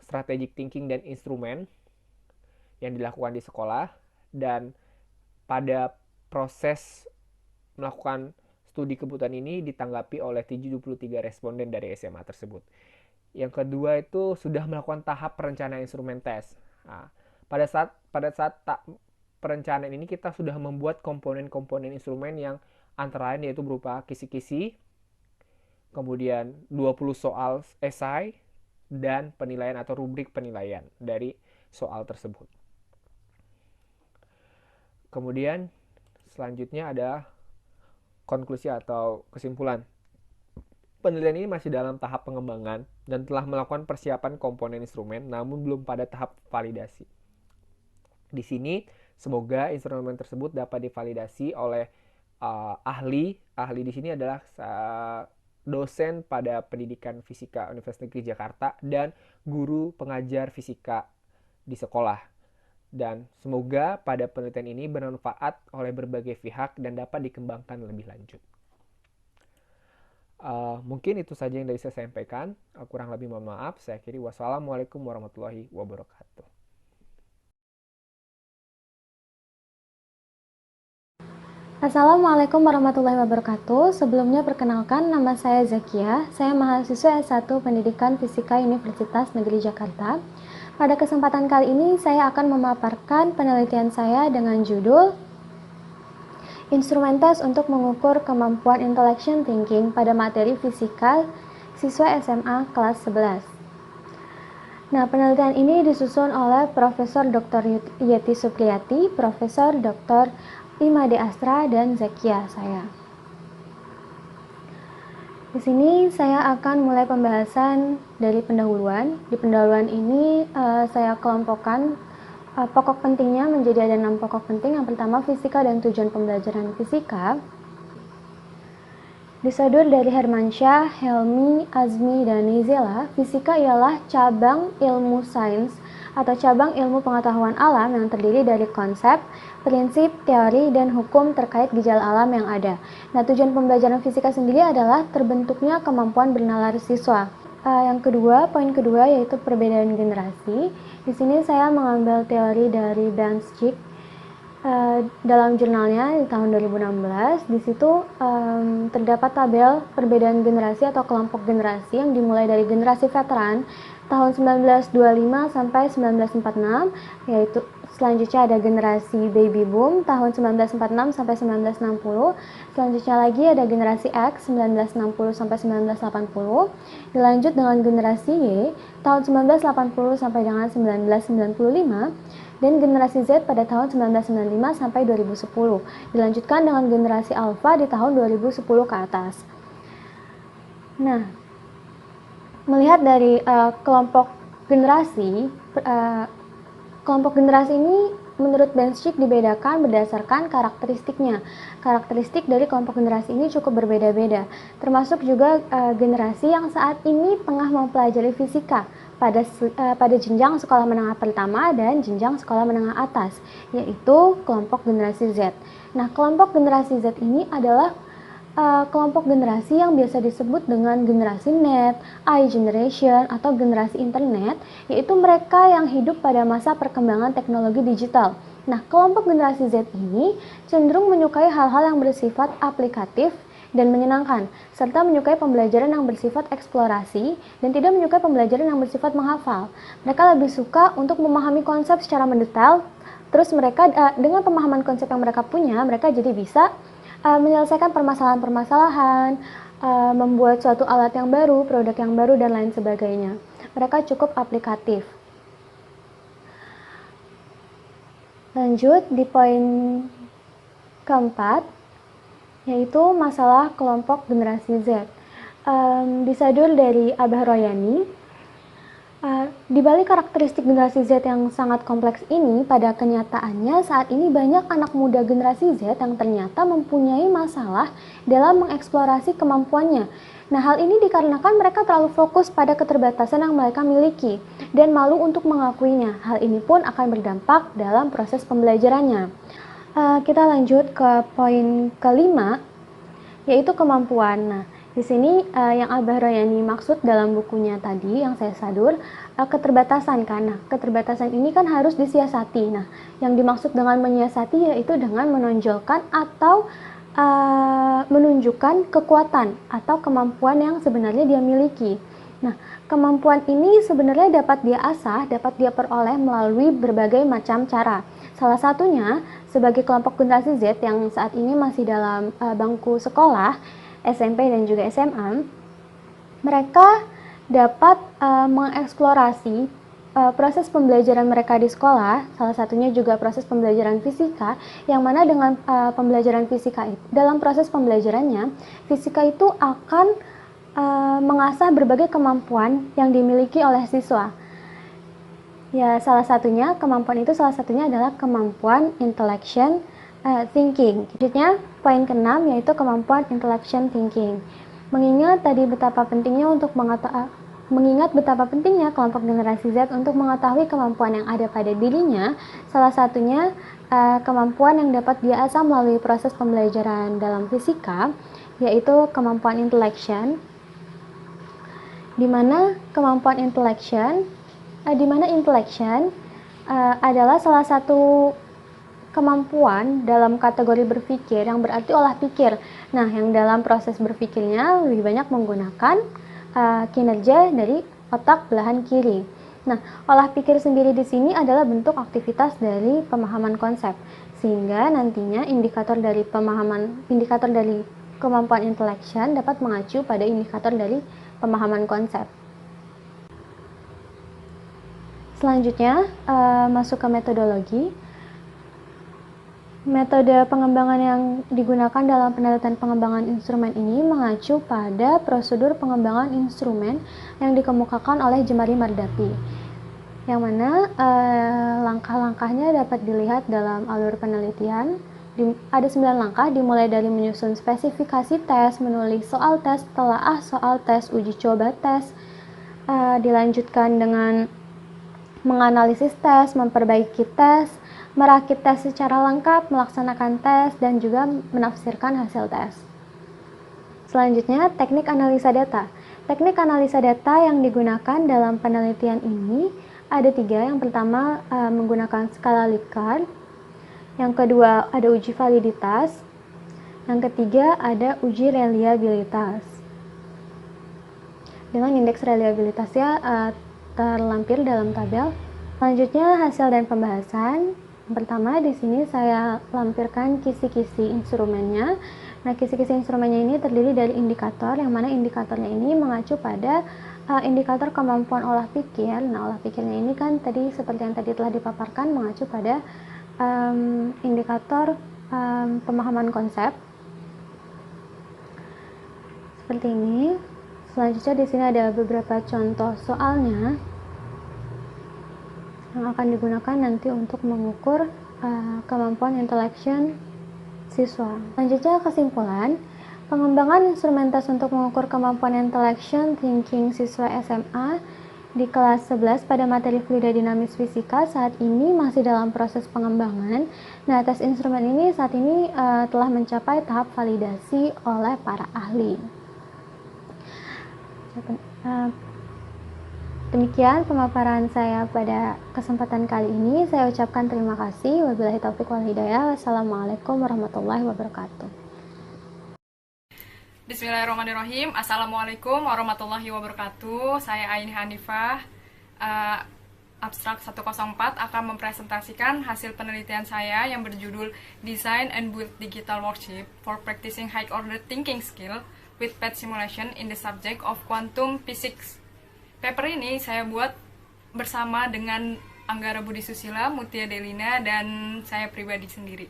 strategic thinking dan instrumen yang dilakukan di sekolah, dan pada proses melakukan studi kebutuhan ini ditanggapi oleh 73 responden dari SMA tersebut. Yang kedua itu sudah melakukan tahap perencanaan instrumen tes. Nah, pada saat perencanaan ini kita sudah membuat komponen-komponen instrumen yang antara lain yaitu berupa kisi-kisi, kemudian 20 soal esai, dan penilaian atau rubrik penilaian dari soal tersebut. Kemudian selanjutnya ada konklusi atau kesimpulan. Penelitian ini masih dalam tahap pengembangan dan telah melakukan persiapan komponen instrumen, namun belum pada tahap validasi. Di sini, semoga instrumen tersebut dapat divalidasi oleh ahli. Ahli di sini adalah dosen pada pendidikan fisika Universitas Negeri Jakarta dan guru pengajar fisika di sekolah. Dan semoga pada penelitian ini bermanfaat oleh berbagai pihak dan dapat dikembangkan lebih lanjut. Mungkin itu saja yang bisa saya sampaikan. Kurang lebih mohon maaf. Saya akhiri. Wassalamualaikum warahmatullahi wabarakatuh. Assalamualaikum warahmatullahi wabarakatuh. Sebelumnya perkenalkan, nama saya Zakia. Saya mahasiswa S1 Pendidikan Fisika Universitas Negeri Jakarta. Pada kesempatan kali ini saya akan memaparkan penelitian saya dengan judul Instrumen tes untuk mengukur kemampuan intellectual thinking pada materi fisika siswa SMA kelas 11. Nah, penelitian ini disusun oleh Profesor Dr. Yeti Supriyati, Profesor Dr. Imade Astra, dan Zakia saya. Di sini saya akan mulai pembahasan dari pendahuluan. Di pendahuluan ini saya kelompokkan pokok pentingnya menjadi ada 6 pokok penting. Yang pertama, fisika dan tujuan pembelajaran fisika. Disadur dari Hermansyah, Helmi, Azmi, dan Nizela, fisika ialah cabang ilmu sains atau cabang ilmu pengetahuan alam yang terdiri dari konsep, prinsip, teori, dan hukum terkait gejala alam yang ada. Nah, tujuan pembelajaran fisika sendiri adalah terbentuknya kemampuan bernalar siswa. Yang kedua, poin kedua yaitu perbedaan generasi. Di sini saya mengambil teori dari Benschik dalam jurnalnya di tahun 2016. Di situ terdapat tabel perbedaan generasi atau kelompok generasi yang dimulai dari generasi veteran tahun 1925 sampai 1946, yaitu selanjutnya ada generasi baby boom tahun 1946 sampai 1960, selanjutnya lagi ada generasi X 1960 sampai 1980, dilanjut dengan generasi Y tahun 1980 sampai dengan 1995, dan generasi Z pada tahun 1995 sampai 2010, dilanjutkan dengan generasi Alpha di tahun 2010 ke atas. Nah, melihat dari kelompok generasi ini menurut Benschik dibedakan berdasarkan karakteristiknya. Karakteristik dari kelompok generasi ini cukup berbeda-beda, termasuk juga generasi yang saat ini tengah mempelajari fisika pada jenjang sekolah menengah pertama dan jenjang sekolah menengah atas, yaitu kelompok generasi Z. Nah, kelompok generasi Z ini adalah kelompok generasi yang biasa disebut dengan generasi net, I generation, atau generasi internet, yaitu mereka yang hidup pada masa perkembangan teknologi digital. Nah, kelompok generasi Z ini cenderung menyukai hal-hal yang bersifat aplikatif dan menyenangkan, serta menyukai pembelajaran yang bersifat eksplorasi dan tidak menyukai pembelajaran yang bersifat menghafal. Mereka lebih suka untuk memahami konsep secara mendetail, terus mereka dengan pemahaman konsep yang mereka punya, mereka jadi bisa menyelesaikan permasalahan-permasalahan, membuat suatu alat yang baru, produk yang baru, dan lain sebagainya. Mereka cukup aplikatif. Lanjut di poin keempat, yaitu masalah kelompok generasi Z. Disadur dari Abah Royani. Di balik karakteristik generasi Z yang sangat kompleks ini, pada kenyataannya saat ini banyak anak muda generasi Z yang ternyata mempunyai masalah dalam mengeksplorasi kemampuannya. Nah, hal ini dikarenakan mereka terlalu fokus pada keterbatasan yang mereka miliki dan malu untuk mengakuinya. Hal ini pun akan berdampak dalam proses pembelajarannya. Kita lanjut ke poin kelima, yaitu kemampuan. Nah, di sini yang Abah Royani maksud dalam bukunya tadi yang saya sadur, keterbatasan kan. Nah, keterbatasan ini kan harus disiasati. Nah, yang dimaksud dengan menyiasati yaitu dengan menonjolkan atau menunjukkan kekuatan atau kemampuan yang sebenarnya dia miliki. Nah, kemampuan ini sebenarnya dapat dia asah, dapat dia peroleh melalui berbagai macam cara. Salah satunya sebagai kelompok generasi Z yang saat ini masih dalam bangku sekolah, SMP dan juga SMA, Mereka dapat mengeksplorasi proses pembelajaran mereka di sekolah, salah satunya juga proses pembelajaran fisika, yang mana dengan pembelajaran fisika itu, dalam proses pembelajarannya, fisika itu akan mengasah berbagai kemampuan yang dimiliki oleh siswa. Ya, salah satunya adalah kemampuan intellection thinking. Selanjutnya, poin ke-6 yaitu kemampuan intellection thinking. Mengingat betapa pentingnya kelompok generasi Z untuk mengetahui kemampuan yang ada pada dirinya, salah satunya kemampuan yang dapat diasah melalui proses pembelajaran dalam fisika, yaitu kemampuan intellection, di mana intellection adalah salah satu kemampuan dalam kategori berpikir yang berarti olah pikir. Nah, yang dalam proses berpikirnya lebih banyak menggunakan kinerja dari otak belahan kiri. Nah, olah pikir sendiri di sini adalah bentuk aktivitas dari pemahaman konsep, sehingga nantinya indikator dari kemampuan intellection dapat mengacu pada indikator dari pemahaman konsep. Selanjutnya, masuk ke metodologi. Metode pengembangan yang digunakan dalam penelitian pengembangan instrumen ini mengacu pada prosedur pengembangan instrumen yang dikemukakan oleh Jemari Mardapi, yang mana langkah-langkahnya dapat dilihat dalam alur penelitian. Ada 9 langkah, dimulai dari menyusun spesifikasi tes, menulis soal tes, telaah soal tes, uji coba tes, dilanjutkan dengan menganalisis tes, memperbaiki tes, merakit tes secara lengkap, melaksanakan tes, dan juga menafsirkan hasil tes. Selanjutnya, teknik analisa data. Teknik analisa data yang digunakan dalam penelitian ini ada 3. Yang pertama menggunakan skala Likert, yang kedua ada uji validitas, yang ketiga ada uji reliabilitas. Dengan indeks reliabilitasnya terlampir dalam tabel. Selanjutnya, hasil dan pembahasan. Pertama, di sini saya lampirkan kisi-kisi instrumennya. Nah, kisi-kisi instrumennya ini terdiri dari indikator, yang mana indikatornya ini mengacu pada indikator kemampuan olah pikir. Nah, olah pikirnya ini kan tadi seperti yang tadi telah dipaparkan mengacu pada indikator pemahaman konsep. Seperti ini. Selanjutnya di sini ada beberapa contoh soalnya yang akan digunakan nanti untuk mengukur kemampuan intellection siswa. Selanjutnya, kesimpulan. Pengembangan instrumen tes untuk mengukur kemampuan intellection thinking siswa SMA di kelas 11 pada materi fluida dinamis fisika saat ini masih dalam proses pengembangan. Nah, tes instrumen ini saat ini telah mencapai tahap validasi oleh para ahli. Demikian pemaparan saya pada kesempatan kali ini. Saya ucapkan terima kasih. Wabillahi taufiq wal hidayah. Wassalamualaikum warahmatullahi wabarakatuh. Bismillahirrahmanirrahim. Assalamualaikum warahmatullahi wabarakatuh. Saya Aini Hanifah, abstrak 104 akan mempresentasikan hasil penelitian saya yang berjudul Design and Build Digital Workshop for Practicing High Order Thinking Skill with Pet Simulation in the Subject of Quantum Physics. Paper ini saya buat bersama dengan Anggara Budi Susila, Mutia Delina, dan saya pribadi sendiri.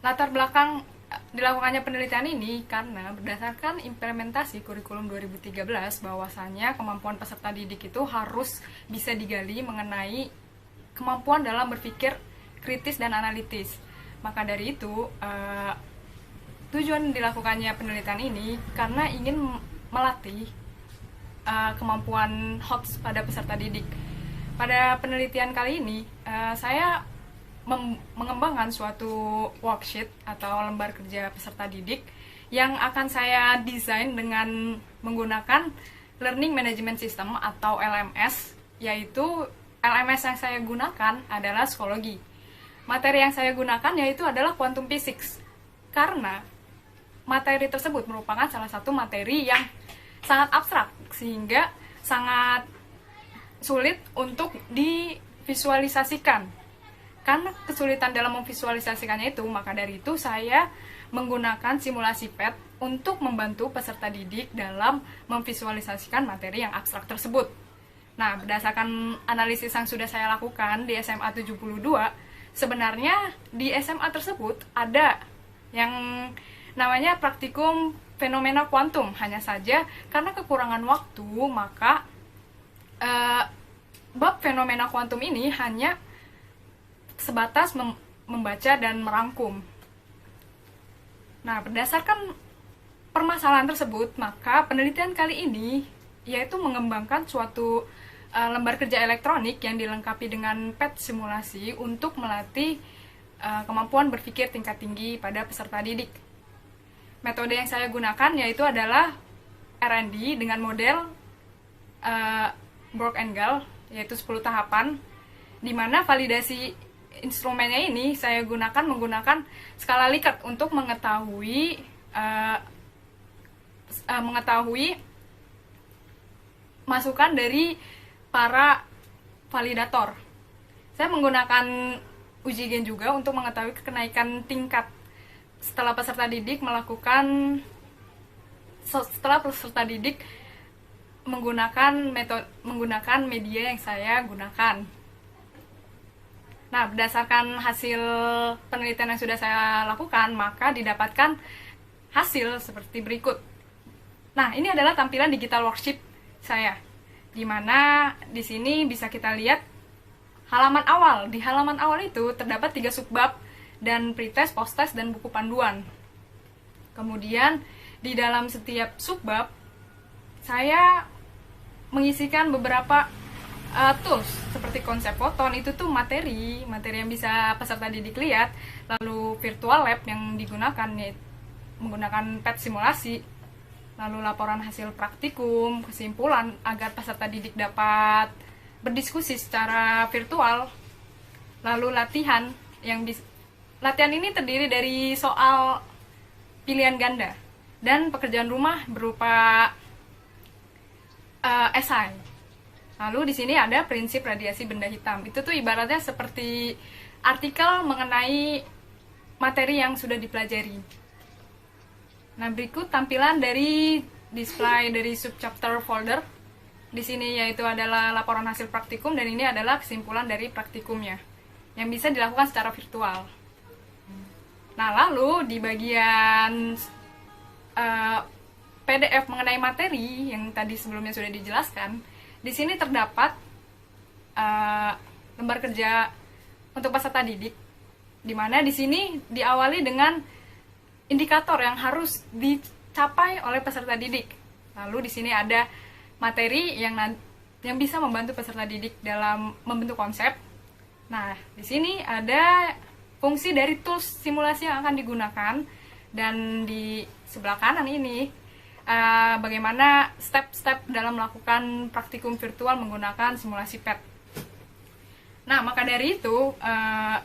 Latar belakang dilakukannya penelitian ini karena berdasarkan implementasi kurikulum 2013 bahwasanya kemampuan peserta didik itu harus bisa digali mengenai kemampuan dalam berpikir kritis dan analitis. Maka dari itu, tujuan dilakukannya penelitian ini karena ingin melatih kemampuan HOTS pada peserta didik. Pada penelitian kali ini, saya mengembangkan suatu worksheet atau lembar kerja peserta didik yang akan saya desain dengan menggunakan Learning Management System atau LMS, yaitu LMS yang saya gunakan adalah psikologi. Materi yang saya gunakan yaitu adalah quantum physics, karena materi tersebut merupakan salah satu materi yang sangat abstrak sehingga sangat sulit untuk divisualisasikan. Karena kesulitan dalam memvisualisasikannya itu, maka dari itu saya menggunakan simulasi PET untuk membantu peserta didik dalam memvisualisasikan materi yang abstrak tersebut. Nah, berdasarkan analisis yang sudah saya lakukan di SMA 72, sebenarnya di SMA tersebut ada yang namanya praktikum fenomena kuantum. Hanya saja karena kekurangan waktu, maka bab fenomena kuantum ini hanya sebatas membaca dan merangkum. Nah, berdasarkan permasalahan tersebut, maka penelitian kali ini yaitu mengembangkan suatu lembar kerja elektronik yang dilengkapi dengan PET simulasi untuk melatih kemampuan berpikir tingkat tinggi pada peserta didik. Metode yang saya gunakan yaitu adalah R&D dengan model Borg-Engel, yaitu 10 tahapan, di mana validasi instrumennya ini saya menggunakan skala Likert untuk mengetahui masukan dari para validator. Saya menggunakan uji gen juga untuk mengetahui kenaikan tingkat setelah peserta didik menggunakan media yang saya gunakan. Nah, berdasarkan hasil penelitian yang sudah saya lakukan, maka didapatkan hasil seperti berikut. Nah, ini adalah tampilan digital worksheet saya, di mana di sini bisa kita lihat halaman awal. Di halaman awal itu terdapat 3 subbab dan pretest, posttest, dan buku panduan. Kemudian di dalam setiap subbab saya mengisikan beberapa tools seperti konsep foton. Itu tuh materi yang bisa peserta didik lihat. Lalu virtual lab yang digunakan menggunakan PET simulasi, lalu laporan hasil praktikum, kesimpulan agar peserta didik dapat berdiskusi secara virtual, lalu latihan latihan ini terdiri dari soal pilihan ganda dan pekerjaan rumah berupa esai. Lalu di sini ada prinsip radiasi benda hitam. Itu tuh ibaratnya seperti artikel mengenai materi yang sudah dipelajari. Nah, berikut tampilan dari display dari subchapter folder. Di sini yaitu adalah laporan hasil praktikum dan ini adalah kesimpulan dari praktikumnya yang bisa dilakukan secara virtual. Nah, lalu di bagian PDF mengenai materi yang tadi sebelumnya sudah dijelaskan, di sini terdapat lembar kerja untuk peserta didik, di mana di sini diawali dengan indikator yang harus dicapai oleh peserta didik. Lalu di sini ada materi yang bisa membantu peserta didik dalam membentuk konsep. Nah, di sini ada fungsi dari tools simulasi yang akan digunakan, dan di sebelah kanan ini bagaimana step-step dalam melakukan praktikum virtual menggunakan simulasi PET. Nah, maka dari itu,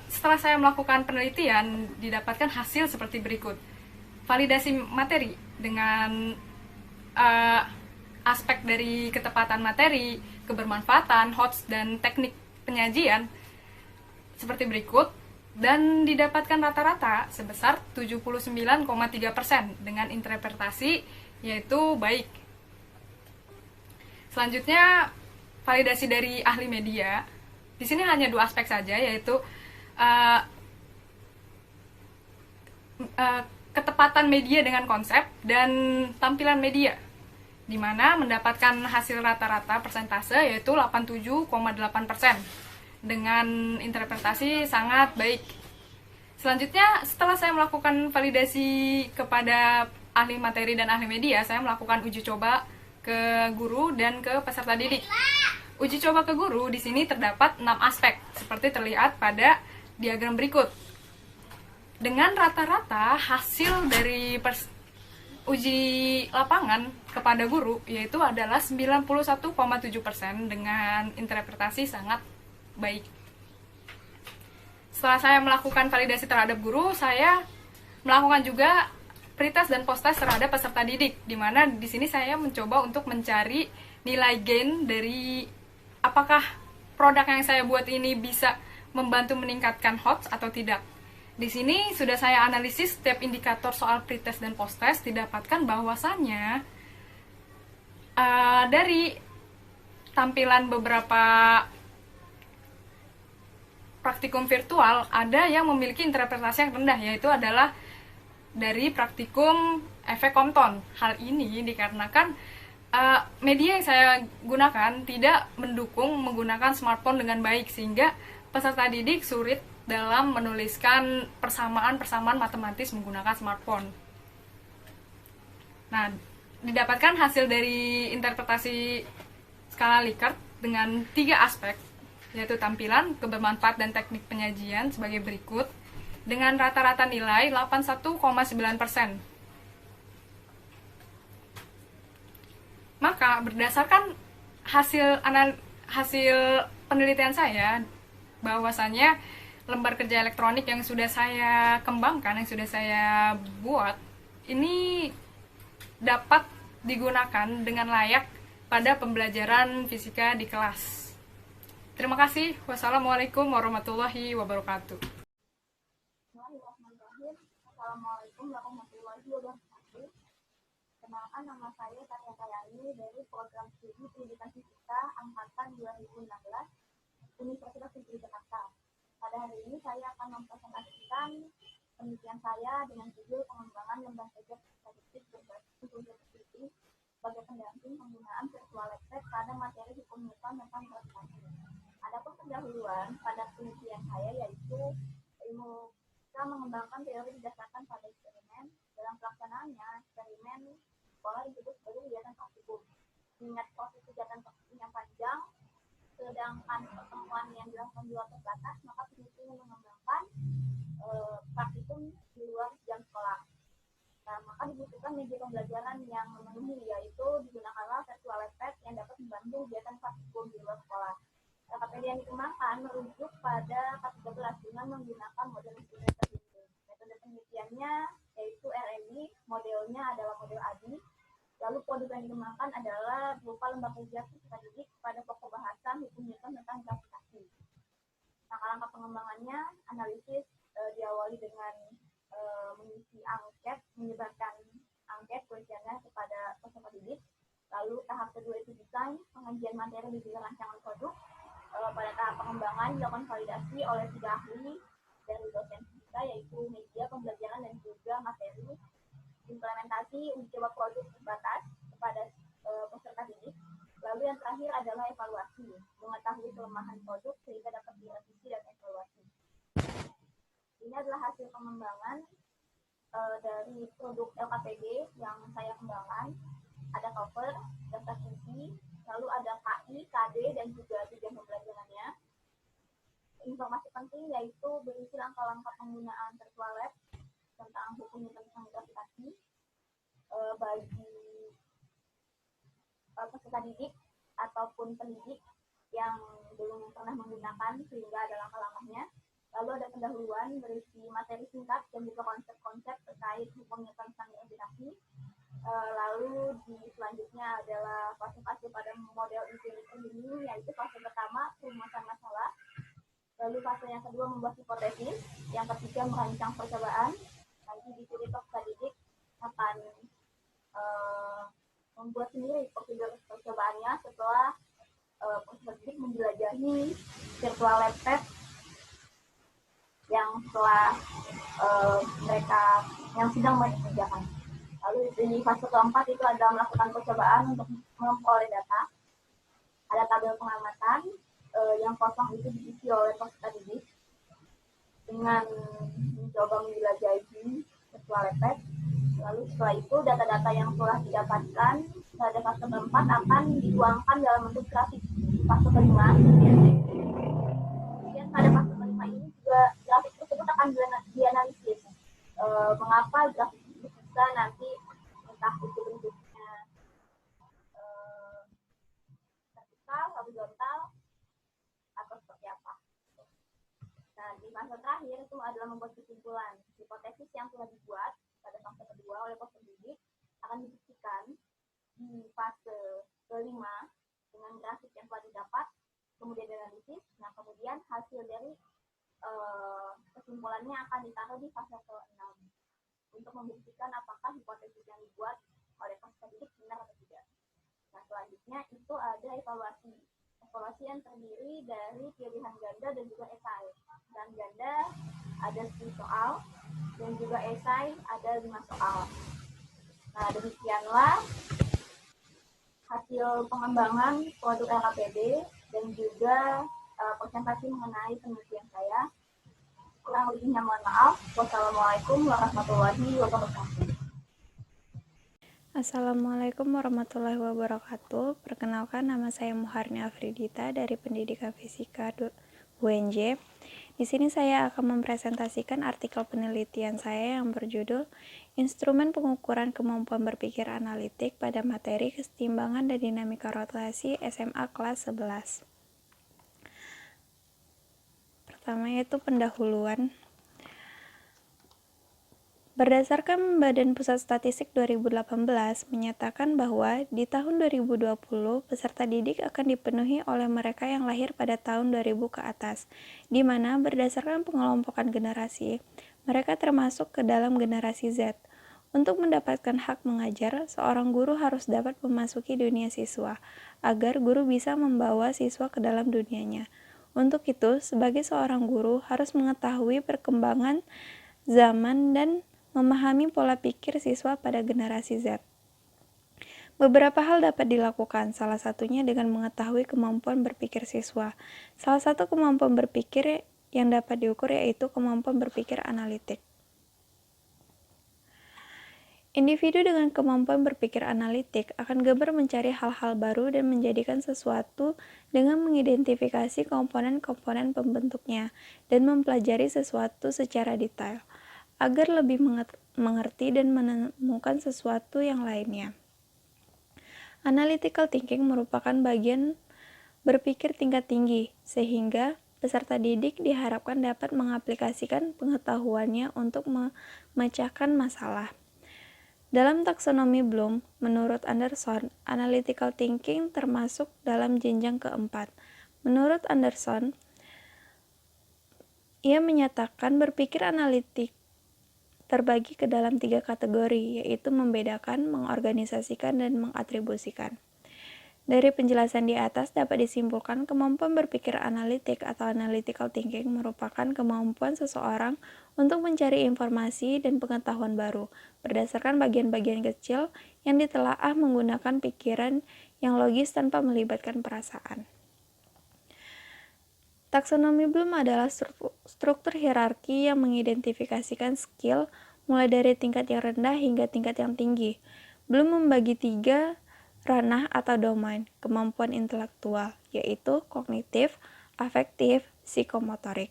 setelah saya melakukan penelitian, didapatkan hasil seperti berikut. Validasi materi dengan aspek dari ketepatan materi, kebermanfaatan, HOTS, dan teknik penyajian seperti berikut, dan didapatkan rata-rata sebesar 79,3% dengan interpretasi yaitu baik. Selanjutnya, validasi dari ahli media. Di sini hanya 2 aspek saja, yaitu ketepatan media dengan konsep dan tampilan media, di mana mendapatkan hasil rata-rata persentase yaitu 87,8% dengan interpretasi sangat baik. Selanjutnya, setelah saya melakukan validasi kepada ahli materi dan ahli media, saya melakukan uji coba ke guru dan ke peserta didik. Uji coba ke guru di sini terdapat 6 aspek seperti terlihat pada diagram berikut. Dengan rata-rata hasil dari uji lapangan kepada guru yaitu adalah 91,7% dengan interpretasi sangat baik. Setelah saya melakukan validasi terhadap guru, saya melakukan juga pretest dan posttest terhadap peserta didik, di mana di sini saya mencoba untuk mencari nilai gain dari apakah produk yang saya buat ini bisa membantu meningkatkan HOTS atau tidak. Di sini sudah saya analisis setiap indikator soal pretest dan posttest, didapatkan bahwasannya dari tampilan beberapa praktikum virtual ada yang memiliki interpretasi yang rendah, yaitu adalah dari praktikum efek Compton. Hal ini dikarenakan media yang saya gunakan tidak mendukung menggunakan smartphone dengan baik, sehingga peserta didik sulit dalam menuliskan persamaan-persamaan matematis menggunakan smartphone. Nah, didapatkan hasil dari interpretasi skala Likert dengan 3 aspek, yaitu tampilan, kebermanfaat, dan teknik penyajian sebagai berikut, dengan rata-rata nilai 81,9%. Maka berdasarkan hasil penelitian saya, bahwasannya lembar kerja elektronik yang sudah saya kembangkan, yang sudah saya buat, ini dapat digunakan dengan layak pada pembelajaran fisika di kelas. Terima kasih. Wassalamualaikum warahmatullahi wabarakatuh. Assalamualaikum warahmatullahi wabarakatuh. Kenalkan, nama saya Karya Kayani dari Program Studi Pendidikan Fisika Angkatan 2016 Universitas Negeri Jakarta. Pada hari ini saya akan mempresentasikan penelitian saya dengan judul pengembangan lembaga kerja statistik berbasis studi sebagai pendamping penggunaan virtual lab pada materi hukum Newton tentang gravitasi. Adapun pendahuluan pada penelitian saya yaitu ilmu kita mengembangkan teori didasarkan pada eksperimen. Dalam pelaksanaannya, eksperimen sekolah disebut sebagai kegiatan praktikum. Mengingat proses kegiatan praktikum yang panjang, sedangkan pertemuan yang dilakukan di luar terbatas, maka peneliti mengembangkan praktikum di luar jam sekolah. Nah, maka dibutuhkan media pembelajaran yang memenuhi, yaitu digunakanlah virtual lab yang dapat membantu kegiatan praktikum di luar sekolah. LKPD yang dikembangkan merujuk pada K13 dengan menggunakan model studi tertentu. Metode penelitiannya yaitu RMI, modelnya adalah model ADI. Lalu produk yang dikembangkan adalah berupa lembaga kerja fisika didik pada pokok bahasan hukum Newton tentang gravitasi. Langkah-langkah pengembangannya, analisis diawali dengan mengisi angket, menyebarkan angket kuesioner kepada peserta didik. Lalu tahap kedua itu desain, pengajian materi di rancangan produk. Pada tahap pengembangan dilakukan validasi oleh 3 ahli dari dosen kita, yaitu media pembelajaran dan juga materi. Implementasi uji coba produk terbatas kepada peserta didik. Lalu yang terakhir adalah evaluasi, mengetahui kelemahan produk sehingga dapat direvisi dan evaluasi. Ini adalah hasil pengembangan dari produk LKPD yang saya kembangkan. Ada cover, daftar isi, lalu ada KI, KD, dan juga tujuan pembelajarannya. Informasi penting yaitu berisi langkah-langkah penggunaan virtual lab tentang hukum tentang gravitasi bagi peserta didik ataupun pendidik yang belum pernah menggunakan, sehingga ada langkah-langkahnya. Lalu ada pendahuluan berisi materi singkat dan juga konsep-konsep terkait hukum tentang gravitasi. Lalu di selanjutnya adalah fase-fase pada model infinity ini, yaitu fase pertama perumusan masalah. Lalu fase yang kedua membuat hipotesis, yang ketiga merancang percobaan. Nanti di sini peserta didik akan membuat sendiri prosedur percobaannya setelah peserta didik menjelajahi virtual lab test yang setelah mereka yang sedang mengerjakan. Lalu di fase keempat itu adalah melakukan percobaan untuk memperoleh data. Ada tabel pengamatan yang kosong itu diisi oleh peserta didik dengan mencoba menjelajahi virtual lab. Lalu setelah itu data-data yang telah didapatkan pada fase keempat akan dituangkan dalam bentuk grafik fase kelima. Kemudian pada fase kelima ini juga grafik tersebut akan dianalisis. Mengapa grafik itu bisa nanti entah itu bentuknya vertikal, horizontal, atau seperti apa. Nah, di fase terakhir itu adalah membuat kesimpulan. Hipotesis yang telah dibuat pada fase kedua oleh peserta didik akan dibuktikan di fase kelima dengan grafik yang telah didapat, kemudian dianalisis. Nah, kemudian hasil dari kesimpulannya akan ditaruh di fase ke-6 untuk membuktikan apakah hipotesis yang dibuat oleh peserta didik benar atau tidak. Nah, selanjutnya itu ada evaluasi. Evaluasi yang terdiri dari pilihan ganda dan juga esai. Dan ganda ada 10 soal dan juga esai ada 5 soal. Nah, demikianlah hasil pengembangan produk LKPD dan juga presentasi mengenai penelitian saya. Kurang lebihnya mohon maaf. Wassalamualaikum warahmatullahi wabarakatuh. Assalamualaikum warahmatullahi wabarakatuh. Perkenalkan, nama saya Muharni Afridita dari Pendidikan Fisika UNJ. Di sini saya akan mempresentasikan artikel penelitian saya yang berjudul Instrumen Pengukuran Kemampuan Berpikir Analitik pada Materi Kesetimbangan dan Dinamika Rotasi SMA kelas 11. Pertama yaitu pendahuluan. Berdasarkan Badan Pusat Statistik 2018 menyatakan bahwa di tahun 2020 peserta didik akan dipenuhi oleh mereka yang lahir pada tahun 2000 ke atas, di mana berdasarkan pengelompokan generasi, mereka termasuk ke dalam generasi Z. Untuk mendapatkan hak mengajar, seorang guru harus dapat memasuki dunia siswa, agar guru bisa membawa siswa ke dalam dunianya. Untuk itu, sebagai seorang guru harus mengetahui perkembangan zaman dan memahami pola pikir siswa pada generasi Z. Beberapa hal dapat dilakukan, salah satunya dengan mengetahui kemampuan berpikir siswa. Salah satu kemampuan berpikir yang dapat diukur yaitu kemampuan berpikir analitik. Individu dengan kemampuan berpikir analitik akan gemar mencari hal-hal baru dan menjadikan sesuatu dengan mengidentifikasi komponen-komponen pembentuknya dan mempelajari sesuatu secara detail, agar lebih mengerti dan menemukan sesuatu yang lainnya. Analytical thinking merupakan bagian berpikir tingkat tinggi, sehingga peserta didik diharapkan dapat mengaplikasikan pengetahuannya untuk memecahkan masalah. Dalam taksonomi Bloom, menurut Anderson, analytical thinking termasuk dalam jenjang keempat. Menurut Anderson, ia menyatakan berpikir analitik terbagi ke dalam 3 kategori, yaitu membedakan, mengorganisasikan, dan mengatribusikan. Dari penjelasan di atas dapat disimpulkan kemampuan berpikir analitik atau analytical thinking merupakan kemampuan seseorang untuk mencari informasi dan pengetahuan baru berdasarkan bagian-bagian kecil yang ditelaah menggunakan pikiran yang logis tanpa melibatkan perasaan. Taksonomi Bloom adalah struktur hierarki yang mengidentifikasikan skill mulai dari tingkat yang rendah hingga tingkat yang tinggi. Bloom membagi 3 ranah atau domain kemampuan intelektual, yaitu kognitif, afektif, psikomotorik.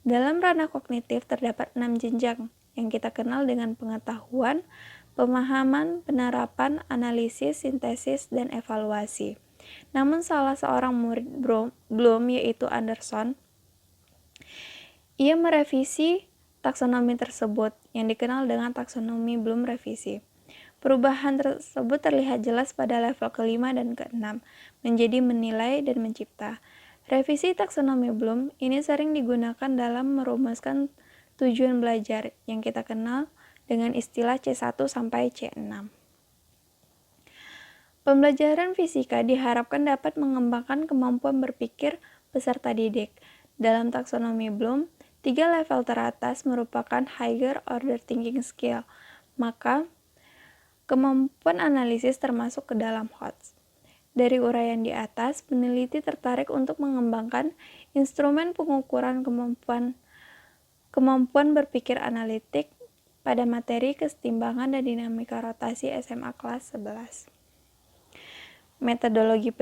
Dalam ranah kognitif terdapat 6 jenjang yang kita kenal dengan pengetahuan, pemahaman, penerapan, analisis, sintesis, dan evaluasi. Namun salah seorang murid Bloom yaitu Anderson, ia merevisi taksonomi tersebut yang dikenal dengan taksonomi Bloom revisi. Perubahan tersebut terlihat jelas pada level ke-5 dan ke-6, menjadi menilai dan mencipta. Revisi taksonomi Bloom ini sering digunakan dalam merumuskan tujuan belajar yang kita kenal dengan istilah C1 sampai C6. Pembelajaran fisika diharapkan dapat mengembangkan kemampuan berpikir peserta didik. Dalam taksonomi Bloom, 3 level teratas merupakan higher order thinking skill, maka kemampuan analisis termasuk ke dalam HOTS. Dari uraian di atas, peneliti tertarik untuk mengembangkan instrumen pengukuran kemampuan berpikir analitik pada materi kesetimbangan dan dinamika rotasi SMA kelas 11. Metodologi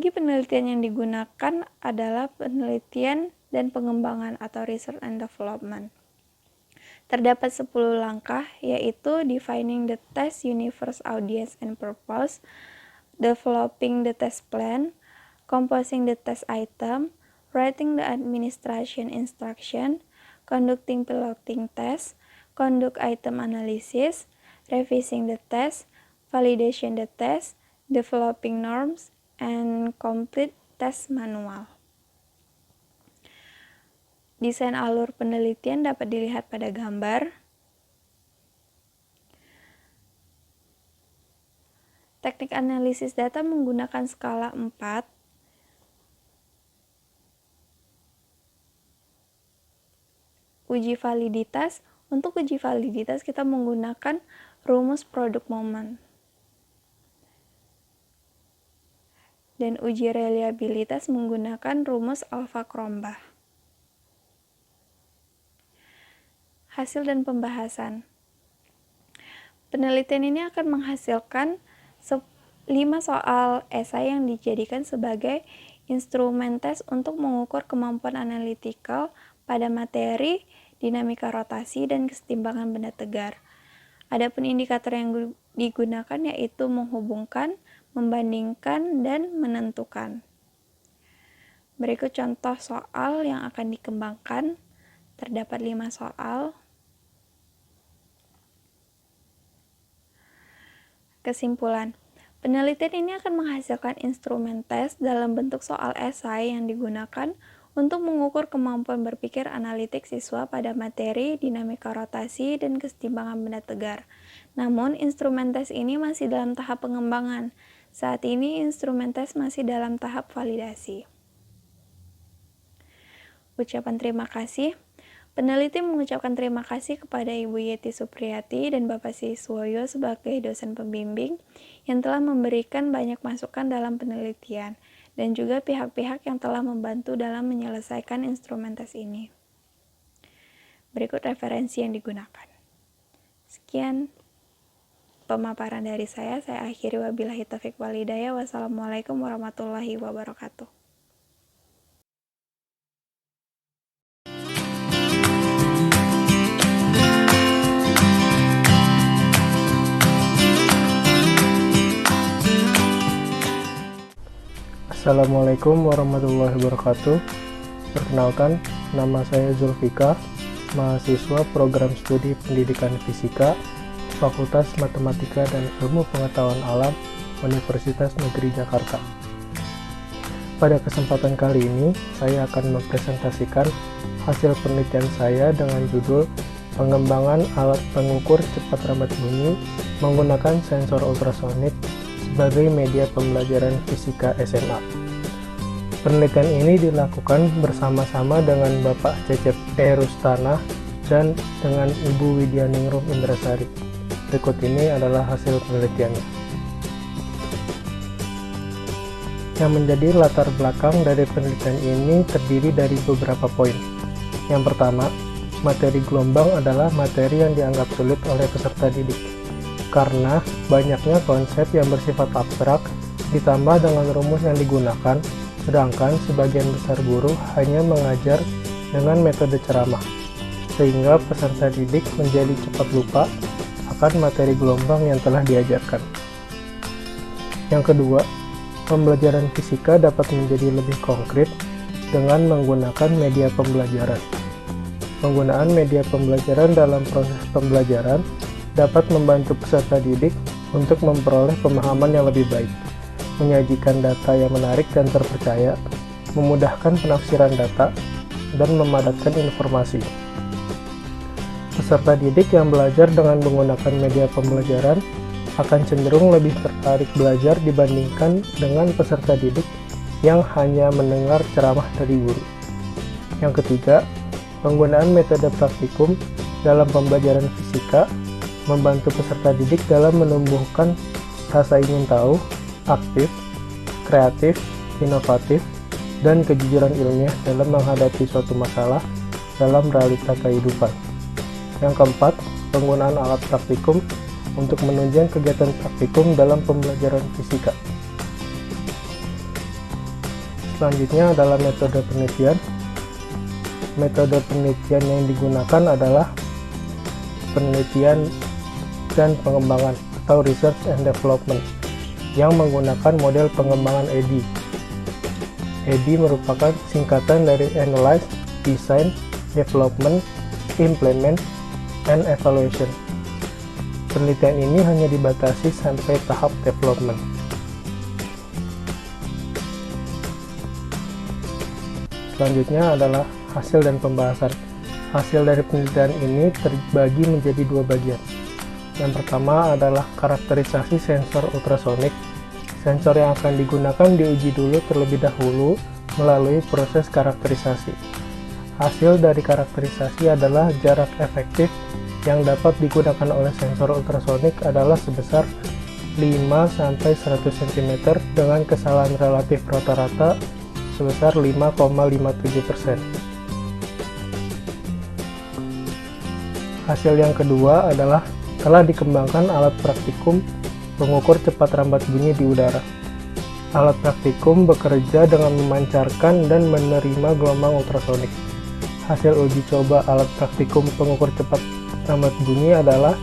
penelitian yang digunakan adalah penelitian dan pengembangan atau research and development. Terdapat 10 langkah, yaitu defining the test universe, audience, and purpose, developing the test plan, composing the test item, writing the administration instruction, conducting piloting test, conduct item analysis, revising the test, validation the test, developing norms, and complete test manual. Desain alur penelitian dapat dilihat pada gambar. Teknik analisis data menggunakan skala 4. Uji validitas. Untuk uji validitas kita menggunakan rumus product moment. Dan uji reliabilitas menggunakan rumus Alpha-Krombach. Hasil dan pembahasan. Penelitian ini akan menghasilkan 5 soal esai yang dijadikan sebagai instrumen tes untuk mengukur kemampuan analitikal pada materi, dinamika rotasi, dan kesetimbangan benda tegar. Adapun indikator yang digunakan yaitu menghubungkan, membandingkan, dan menentukan. Berikut contoh soal yang akan dikembangkan. Terdapat 5 soal. Kesimpulan. Penelitian ini akan menghasilkan instrumen tes dalam bentuk soal esai yang digunakan untuk mengukur kemampuan berpikir analitik siswa pada materi, dinamika rotasi, dan kesetimbangan benda tegar. Namun, instrumen tes ini masih dalam tahap pengembangan. Saat ini, instrumen tes masih dalam tahap validasi. Ucapan terima kasih. Peneliti mengucapkan terima kasih kepada Ibu Yeti Supriyati dan Bapak Siswoyo sebagai dosen pembimbing yang telah memberikan banyak masukan dalam penelitian, dan juga pihak-pihak yang telah membantu dalam menyelesaikan instrumen tes ini. Berikut referensi yang digunakan. Sekian pemaparan dari saya akhiri, wabillahi taufiq wal hidayah. Wassalamualaikum warahmatullahi wabarakatuh. Assalamualaikum warahmatullahi wabarakatuh. Perkenalkan, nama saya Zulfika, mahasiswa program studi pendidikan fisika, Fakultas Matematika dan Ilmu Pengetahuan Alam, Universitas Negeri Jakarta. Pada kesempatan kali ini, saya akan mempresentasikan hasil penelitian saya dengan judul Pengembangan alat pengukur cepat rambat bunyi menggunakan sensor ultrasonik sebagai media pembelajaran fisika SMA. Penelitian ini dilakukan bersama-sama dengan Bapak Cecep E. Rustana dan dengan Ibu Widyaningrum Indrasari. Berikut ini adalah hasil penelitiannya. Yang menjadi latar belakang dari penelitian ini terdiri dari beberapa poin. Yang pertama, materi gelombang adalah materi yang dianggap sulit oleh peserta didik, karena banyaknya konsep yang bersifat abstrak ditambah dengan rumus yang digunakan, sedangkan sebagian besar guru hanya mengajar dengan metode ceramah, sehingga peserta didik menjadi cepat lupa akan materi gelombang yang telah diajarkan. Yang kedua, pembelajaran fisika dapat menjadi lebih konkret dengan menggunakan media pembelajaran. Penggunaan media pembelajaran dalam proses pembelajaran dapat membantu peserta didik untuk memperoleh pemahaman yang lebih baik, menyajikan data yang menarik dan terpercaya, memudahkan penafsiran data, dan memadatkan informasi. Peserta didik yang belajar dengan menggunakan media pembelajaran akan cenderung lebih tertarik belajar dibandingkan dengan peserta didik yang hanya mendengar ceramah dari guru. Yang ketiga, penggunaan metode praktikum dalam pembelajaran fisika membantu peserta didik dalam menumbuhkan rasa ingin tahu, aktif, kreatif, inovatif, dan kejujuran ilmiah dalam menghadapi suatu masalah dalam realita kehidupan. Yang keempat, penggunaan alat praktikum untuk menunjang kegiatan praktikum dalam pembelajaran fisika. Selanjutnya adalah metode penelitian. Metode penelitian yang digunakan adalah penelitian dan pengembangan atau research and development yang menggunakan model pengembangan AD. AD merupakan singkatan dari Analyze, Design, Development, Implement, and Evaluation. Penelitian ini hanya dibatasi sampai tahap development. Selanjutnya adalah hasil dan pembahasan. Hasil dari penelitian ini terbagi menjadi dua bagian. Yang pertama adalah karakterisasi sensor ultrasonik. Sensor yang akan digunakan diuji dulu terlebih dahulu melalui proses karakterisasi. Hasil dari karakterisasi adalah jarak efektif yang dapat digunakan oleh sensor ultrasonik adalah sebesar 5-100 cm dengan kesalahan relatif rata-rata sebesar 5,57%. Hasil yang kedua adalah telah dikembangkan alat praktikum pengukur cepat rambat bunyi di udara. Alat praktikum bekerja dengan memancarkan dan menerima gelombang ultrasonik. Hasil uji coba alat praktikum pengukur cepat rambat bunyi adalah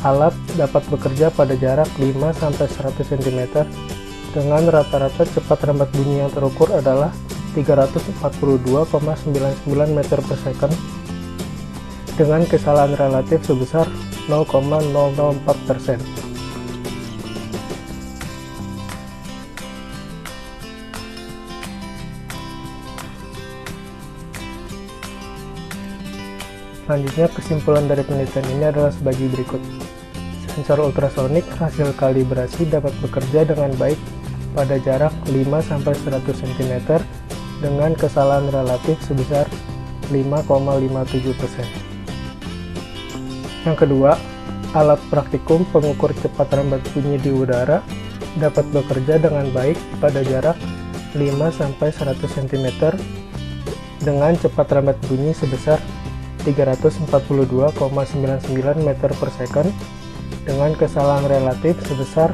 alat dapat bekerja pada jarak 5-100 cm dengan rata-rata cepat rambat bunyi yang terukur adalah 342,99 meter per second dengan kesalahan relatif sebesar 0,004%. Selanjutnya, kesimpulan dari penelitian ini adalah sebagai berikut. Sensor ultrasonik hasil kalibrasi dapat bekerja dengan baik pada jarak 5-100 cm dengan kesalahan relatif sebesar 5,57%. Yang kedua, alat praktikum pengukur cepat rambat bunyi di udara dapat bekerja dengan baik pada jarak 5-100 cm dengan cepat rambat bunyi sebesar 342,99 meter per second dengan kesalahan relatif sebesar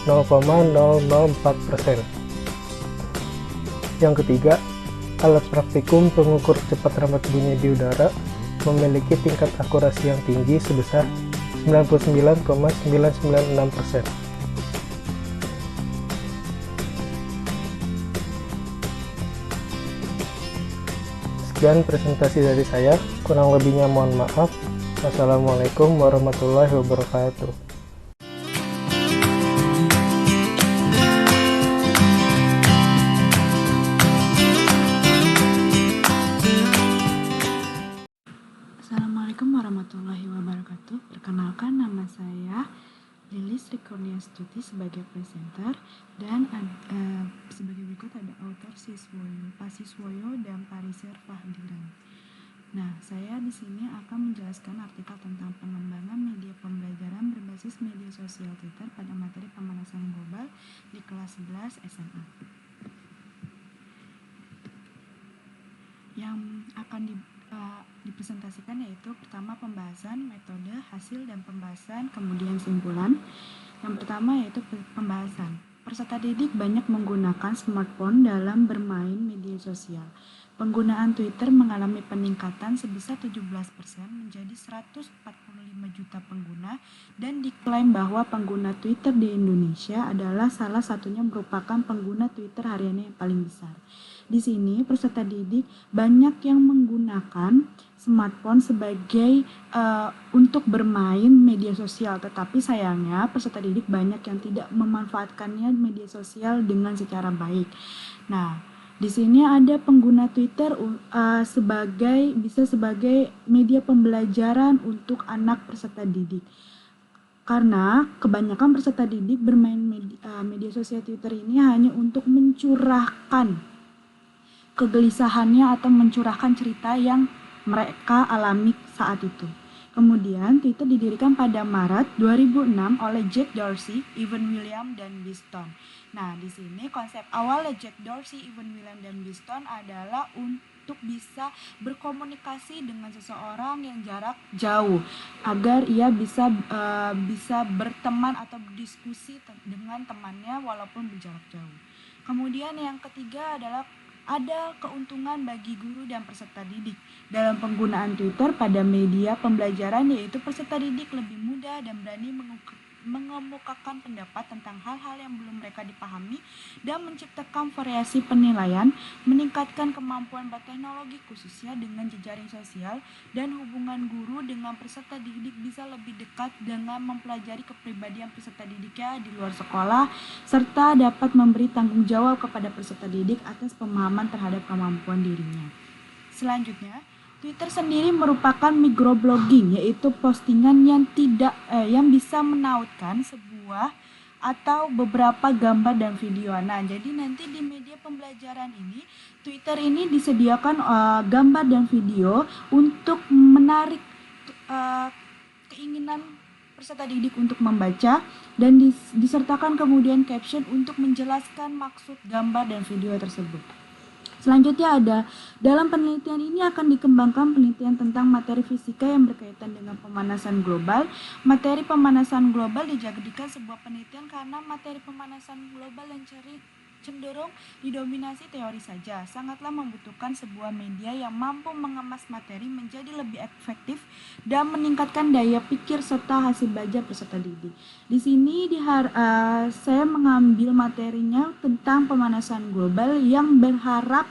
0,004%. Yang ketiga, alat praktikum pengukur cepat rambat bunyi di udara memiliki tingkat akurasi yang tinggi sebesar 99,996%. Sekian presentasi dari saya, kurang lebihnya mohon maaf. Wassalamualaikum warahmatullahi wabarakatuh. Assalamualaikum warahmatullahi wabarakatuh. Perkenalkan, nama saya Lilis Rikornia Stuti sebagai presenter dan sebagai berikut ada author Pasiswoyo dan Pariser Fahdiran. Nah, saya di sini akan menjelaskan artikel tentang pengembangan media pembelajaran berbasis media sosial Twitter pada materi pemanasan global di kelas 11 SMA. Yang akan dipresentasikan yaitu pertama pembahasan, metode, hasil, dan pembahasan, kemudian simpulan. Yang pertama yaitu pembahasan. Peserta didik banyak menggunakan smartphone dalam bermain media sosial. Penggunaan Twitter mengalami peningkatan sebesar 17% menjadi 145 juta pengguna dan diklaim bahwa pengguna Twitter di Indonesia adalah salah satunya merupakan pengguna Twitter hariannya yang paling besar. Di sini peserta didik banyak yang menggunakan smartphone sebagai untuk bermain media sosial, tetapi sayangnya peserta didik banyak yang tidak memanfaatkannya media sosial dengan secara baik. Nah, di sini ada pengguna Twitter bisa sebagai media pembelajaran untuk anak peserta didik. Karena kebanyakan peserta didik bermain media sosial Twitter ini hanya untuk mencurahkan kegelisahannya atau mencurahkan cerita yang mereka alami saat itu. Kemudian Twitter didirikan pada Maret 2006 oleh Jack Dorsey, Evan Williams, dan Biston. Nah, di sini konsep awalnya Jack Dorsey, Evan Williams, dan Biston adalah untuk bisa berkomunikasi dengan seseorang yang jarak jauh agar ia bisa berteman atau berdiskusi dengan temannya walaupun berjarak jauh. Kemudian yang ketiga adalah ada keuntungan bagi guru dan peserta didik dalam penggunaan Twitter pada media pembelajaran, yaitu peserta didik lebih mudah dan berani mengemukakan pendapat tentang hal-hal yang belum mereka dipahami dan menciptakan variasi penilaian, meningkatkan kemampuan berteknologi khususnya dengan jejaring sosial, dan hubungan guru dengan peserta didik bisa lebih dekat dengan mempelajari kepribadian peserta didiknya di luar sekolah, serta dapat memberi tanggung jawab kepada peserta didik atas pemahaman terhadap kemampuan dirinya. Selanjutnya, Twitter sendiri merupakan microblogging, yaitu postingan yang bisa menautkan sebuah atau beberapa gambar dan video. Nah, jadi nanti di media pembelajaran ini, Twitter ini disediakan gambar dan video untuk menarik keinginan peserta didik untuk membaca dan disertakan kemudian caption untuk menjelaskan maksud gambar dan video tersebut. Selanjutnya dalam penelitian ini akan dikembangkan penelitian tentang materi fisika yang berkaitan dengan pemanasan global. Materi pemanasan global dijadikan sebuah penelitian karena materi pemanasan global yang cenderung didominasi teori saja. Sangatlah membutuhkan sebuah media yang mampu mengemas materi menjadi lebih efektif dan meningkatkan daya pikir serta hasil belajar peserta didik. Di sini saya mengambil materinya tentang pemanasan global yang berharap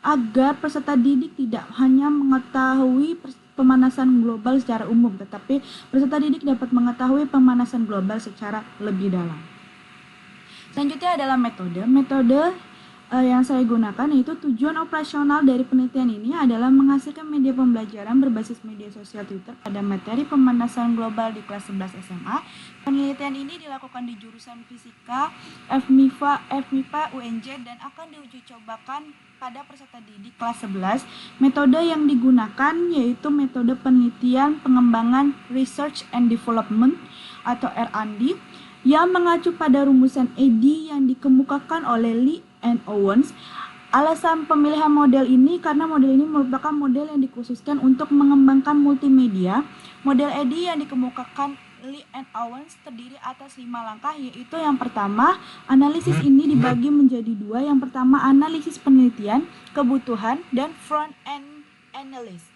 agar peserta didik tidak hanya mengetahui pemanasan global secara umum, tetapi peserta didik dapat mengetahui pemanasan global secara lebih dalam. Selanjutnya adalah metode. Metode yang saya gunakan yaitu tujuan operasional dari penelitian ini adalah menghasilkan media pembelajaran berbasis media sosial Twitter pada materi pemanasan global di kelas 11 SMA. Penelitian ini dilakukan di jurusan Fisika, FMIPA, UNJ dan akan diuji cobakan pada peserta didik kelas 11. Metode yang digunakan yaitu metode penelitian pengembangan Research and Development atau R&D yang mengacu pada rumusan EDI yang dikemukakan oleh Lee and Owens. Alasan pemilihan model ini karena model ini merupakan model yang dikhususkan untuk mengembangkan multimedia. Model EDI yang dikemukakan Lee and Owens terdiri atas 5 langkah, yaitu yang pertama, analisis ini dibagi menjadi 2. Yang pertama, analisis penelitian, kebutuhan, dan front-end analysis.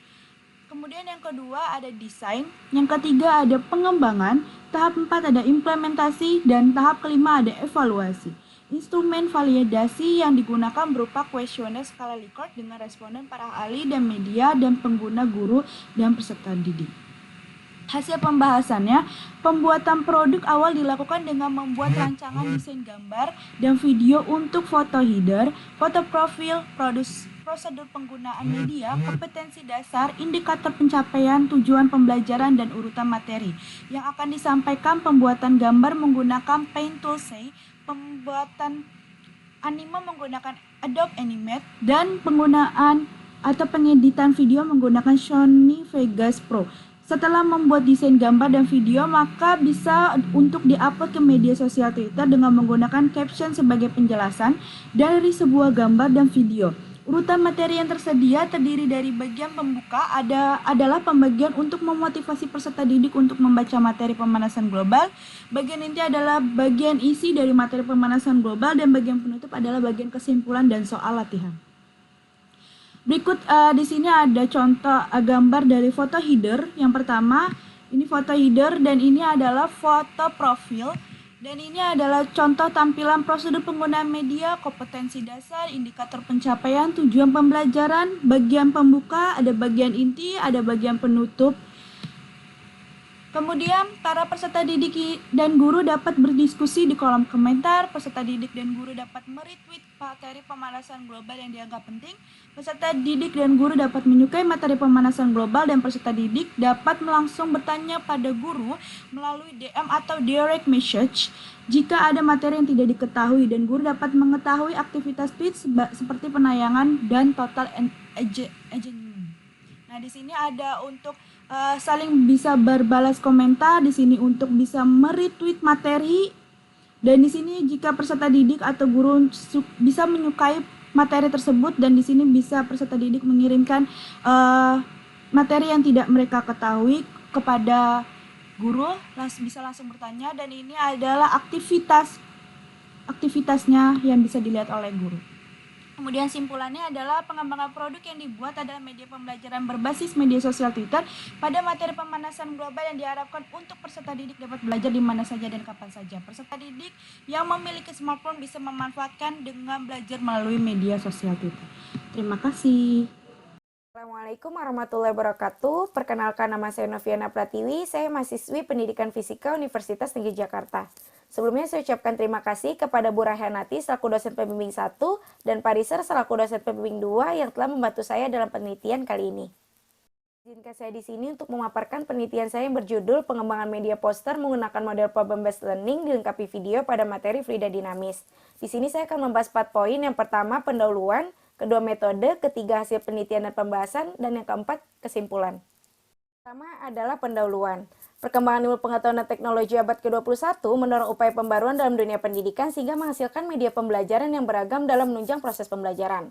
Kemudian yang kedua ada desain, yang ketiga ada pengembangan, tahap 4 ada implementasi, dan tahap kelima ada evaluasi. Instrumen validasi yang digunakan berupa kuesioner skala Likert dengan responden para ahli dan media dan pengguna guru dan peserta didik. Hasil pembahasannya, pembuatan produk awal dilakukan dengan membuat rancangan desain gambar dan video untuk foto header, foto profil, prosedur penggunaan media, kompetensi dasar, indikator pencapaian, tujuan pembelajaran, dan urutan materi. Yang akan disampaikan pembuatan gambar menggunakan Paint Toolsay, pembuatan anime menggunakan Adobe Animate, dan penggunaan atau pengeditan video menggunakan Sony Vegas Pro. Setelah membuat desain gambar dan video, maka bisa untuk diupload ke media sosial Twitter dengan menggunakan caption sebagai penjelasan dari sebuah gambar dan video. Urutan materi yang tersedia terdiri dari bagian pembuka adalah pembagian untuk memotivasi peserta didik untuk membaca materi pemanasan global. Bagian inti adalah bagian isi dari materi pemanasan global dan bagian penutup adalah bagian kesimpulan dan soal latihan. Berikut di sini ada contoh gambar dari foto header. Yang pertama, ini foto header dan ini adalah foto profil. Dan ini adalah contoh tampilan prosedur penggunaan media, kompetensi dasar, indikator pencapaian, tujuan pembelajaran, bagian pembuka, ada bagian inti, ada bagian penutup. Kemudian, para peserta didik dan guru dapat berdiskusi di kolom komentar. Peserta didik dan guru dapat meretweet materi pemanasan global yang dianggap penting. Peserta didik dan guru dapat menyukai materi pemanasan global dan peserta didik dapat langsung bertanya pada guru melalui DM atau direct message jika ada materi yang tidak diketahui, dan guru dapat mengetahui aktivitas tweet seperti penayangan dan total engagement. Nah, di sini ada untuk saling bisa berbalas komentar, di sini untuk bisa meretweet materi, dan di sini jika peserta didik atau guru bisa menyukai materi tersebut, dan di sini bisa peserta didik mengirimkan materi yang tidak mereka ketahui kepada guru, bisa langsung bertanya, dan ini adalah aktivitasnya yang bisa dilihat oleh guru. Kemudian simpulannya adalah pengembangan produk yang dibuat adalah media pembelajaran berbasis media sosial Twitter pada materi pemanasan global yang diharapkan untuk peserta didik dapat belajar di mana saja dan kapan saja. Peserta didik yang memiliki smartphone bisa memanfaatkan dengan belajar melalui media sosial Twitter. Terima kasih. Assalamualaikum warahmatullahi wabarakatuh. Perkenalkan, nama saya Noviana Pratiwi. Saya mahasiswi Pendidikan Fisika Universitas Negeri Jakarta. Sebelumnya saya ucapkan terima kasih kepada Bu Rahanati selaku dosen pembimbing 1 dan Pak Riser selaku dosen pembimbing 2 yang telah membantu saya dalam penelitian kali ini. Izinkan saya di sini untuk memaparkan penelitian saya yang berjudul Pengembangan Media Poster menggunakan model problem-based learning dilengkapi video pada materi fluida dinamis. Di sini saya akan membahas 4 poin. Yang pertama, pendahuluan, kedua metode, ketiga hasil penelitian dan pembahasan, dan yang keempat, kesimpulan. Pertama adalah pendahuluan. Perkembangan ilmu pengetahuan dan teknologi abad ke-21 mendorong upaya pembaruan dalam dunia pendidikan sehingga menghasilkan media pembelajaran yang beragam dalam menunjang proses pembelajaran.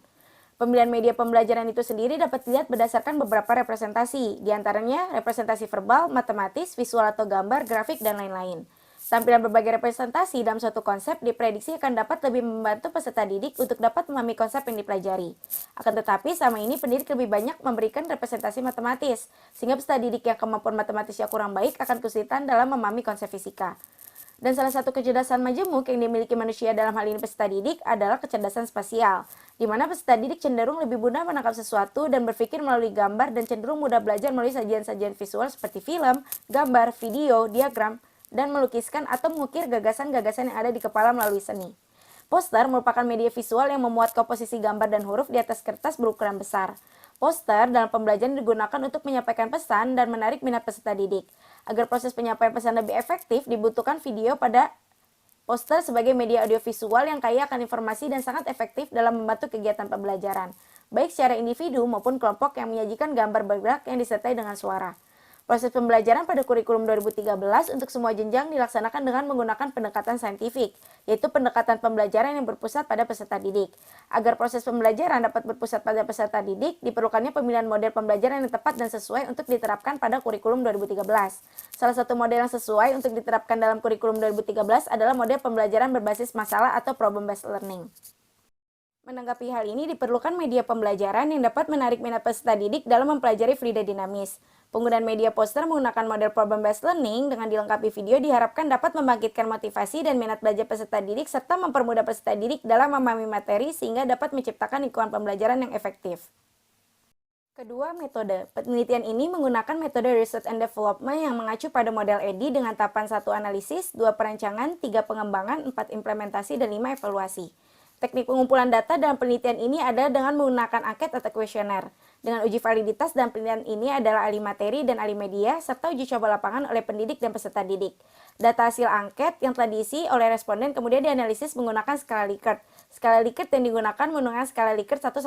Pemilihan media pembelajaran itu sendiri dapat dilihat berdasarkan beberapa representasi, diantaranya representasi verbal, matematis, visual atau gambar, grafik, dan lain-lain. Tampilan berbagai representasi dalam suatu konsep diprediksi akan dapat lebih membantu peserta didik untuk dapat memahami konsep yang dipelajari. Akan tetapi, selama ini pendidik lebih banyak memberikan representasi matematis, sehingga peserta didik yang kemampuan matematisnya kurang baik akan kesulitan dalam memahami konsep fisika. Dan salah satu kecerdasan majemuk yang dimiliki manusia dalam hal ini peserta didik adalah kecerdasan spasial, di mana peserta didik cenderung lebih mudah menangkap sesuatu dan berpikir melalui gambar dan cenderung mudah belajar melalui sajian-sajian visual seperti film, gambar, video, diagram, dan melukiskan atau mengukir gagasan-gagasan yang ada di kepala melalui seni. Poster merupakan media visual yang memuat komposisi gambar dan huruf di atas kertas berukuran besar. Poster dalam pembelajaran digunakan untuk menyampaikan pesan dan menarik minat peserta didik. Agar proses penyampaian pesan lebih efektif, dibutuhkan video pada poster sebagai media audiovisual yang kaya akan informasi dan sangat efektif dalam membantu kegiatan pembelajaran, baik secara individu maupun kelompok yang menyajikan gambar bergerak yang disertai dengan suara. Proses pembelajaran pada kurikulum 2013 untuk semua jenjang dilaksanakan dengan menggunakan pendekatan saintifik, yaitu pendekatan pembelajaran yang berpusat pada peserta didik. Agar proses pembelajaran dapat berpusat pada peserta didik, diperlukannya pemilihan model pembelajaran yang tepat dan sesuai untuk diterapkan pada kurikulum 2013. Salah satu model yang sesuai untuk diterapkan dalam kurikulum 2013 adalah model pembelajaran berbasis masalah atau problem-based learning. Menanggapi hal ini, diperlukan media pembelajaran yang dapat menarik minat peserta didik dalam mempelajari fluida dinamis. Penggunaan media poster menggunakan model problem-based learning dengan dilengkapi video diharapkan dapat membangkitkan motivasi dan minat belajar peserta didik serta mempermudah peserta didik dalam memahami materi sehingga dapat menciptakan lingkungan pembelajaran yang efektif. Kedua, metode. Penelitian ini menggunakan metode research and development yang mengacu pada model EDI dengan tahapan 1 analisis, 2 perancangan, 3 pengembangan, 4 implementasi, dan 5 evaluasi. Teknik pengumpulan data dalam penelitian ini adalah dengan menggunakan angket atau kuesioner. Dengan uji validitas dalam penelitian ini adalah ahli materi dan ahli media, serta uji coba lapangan oleh pendidik dan peserta didik. Data hasil angket yang telah diisi oleh responden kemudian dianalisis menggunakan skala Likert. Skala Likert yang digunakan menggunakan skala Likert 1-4.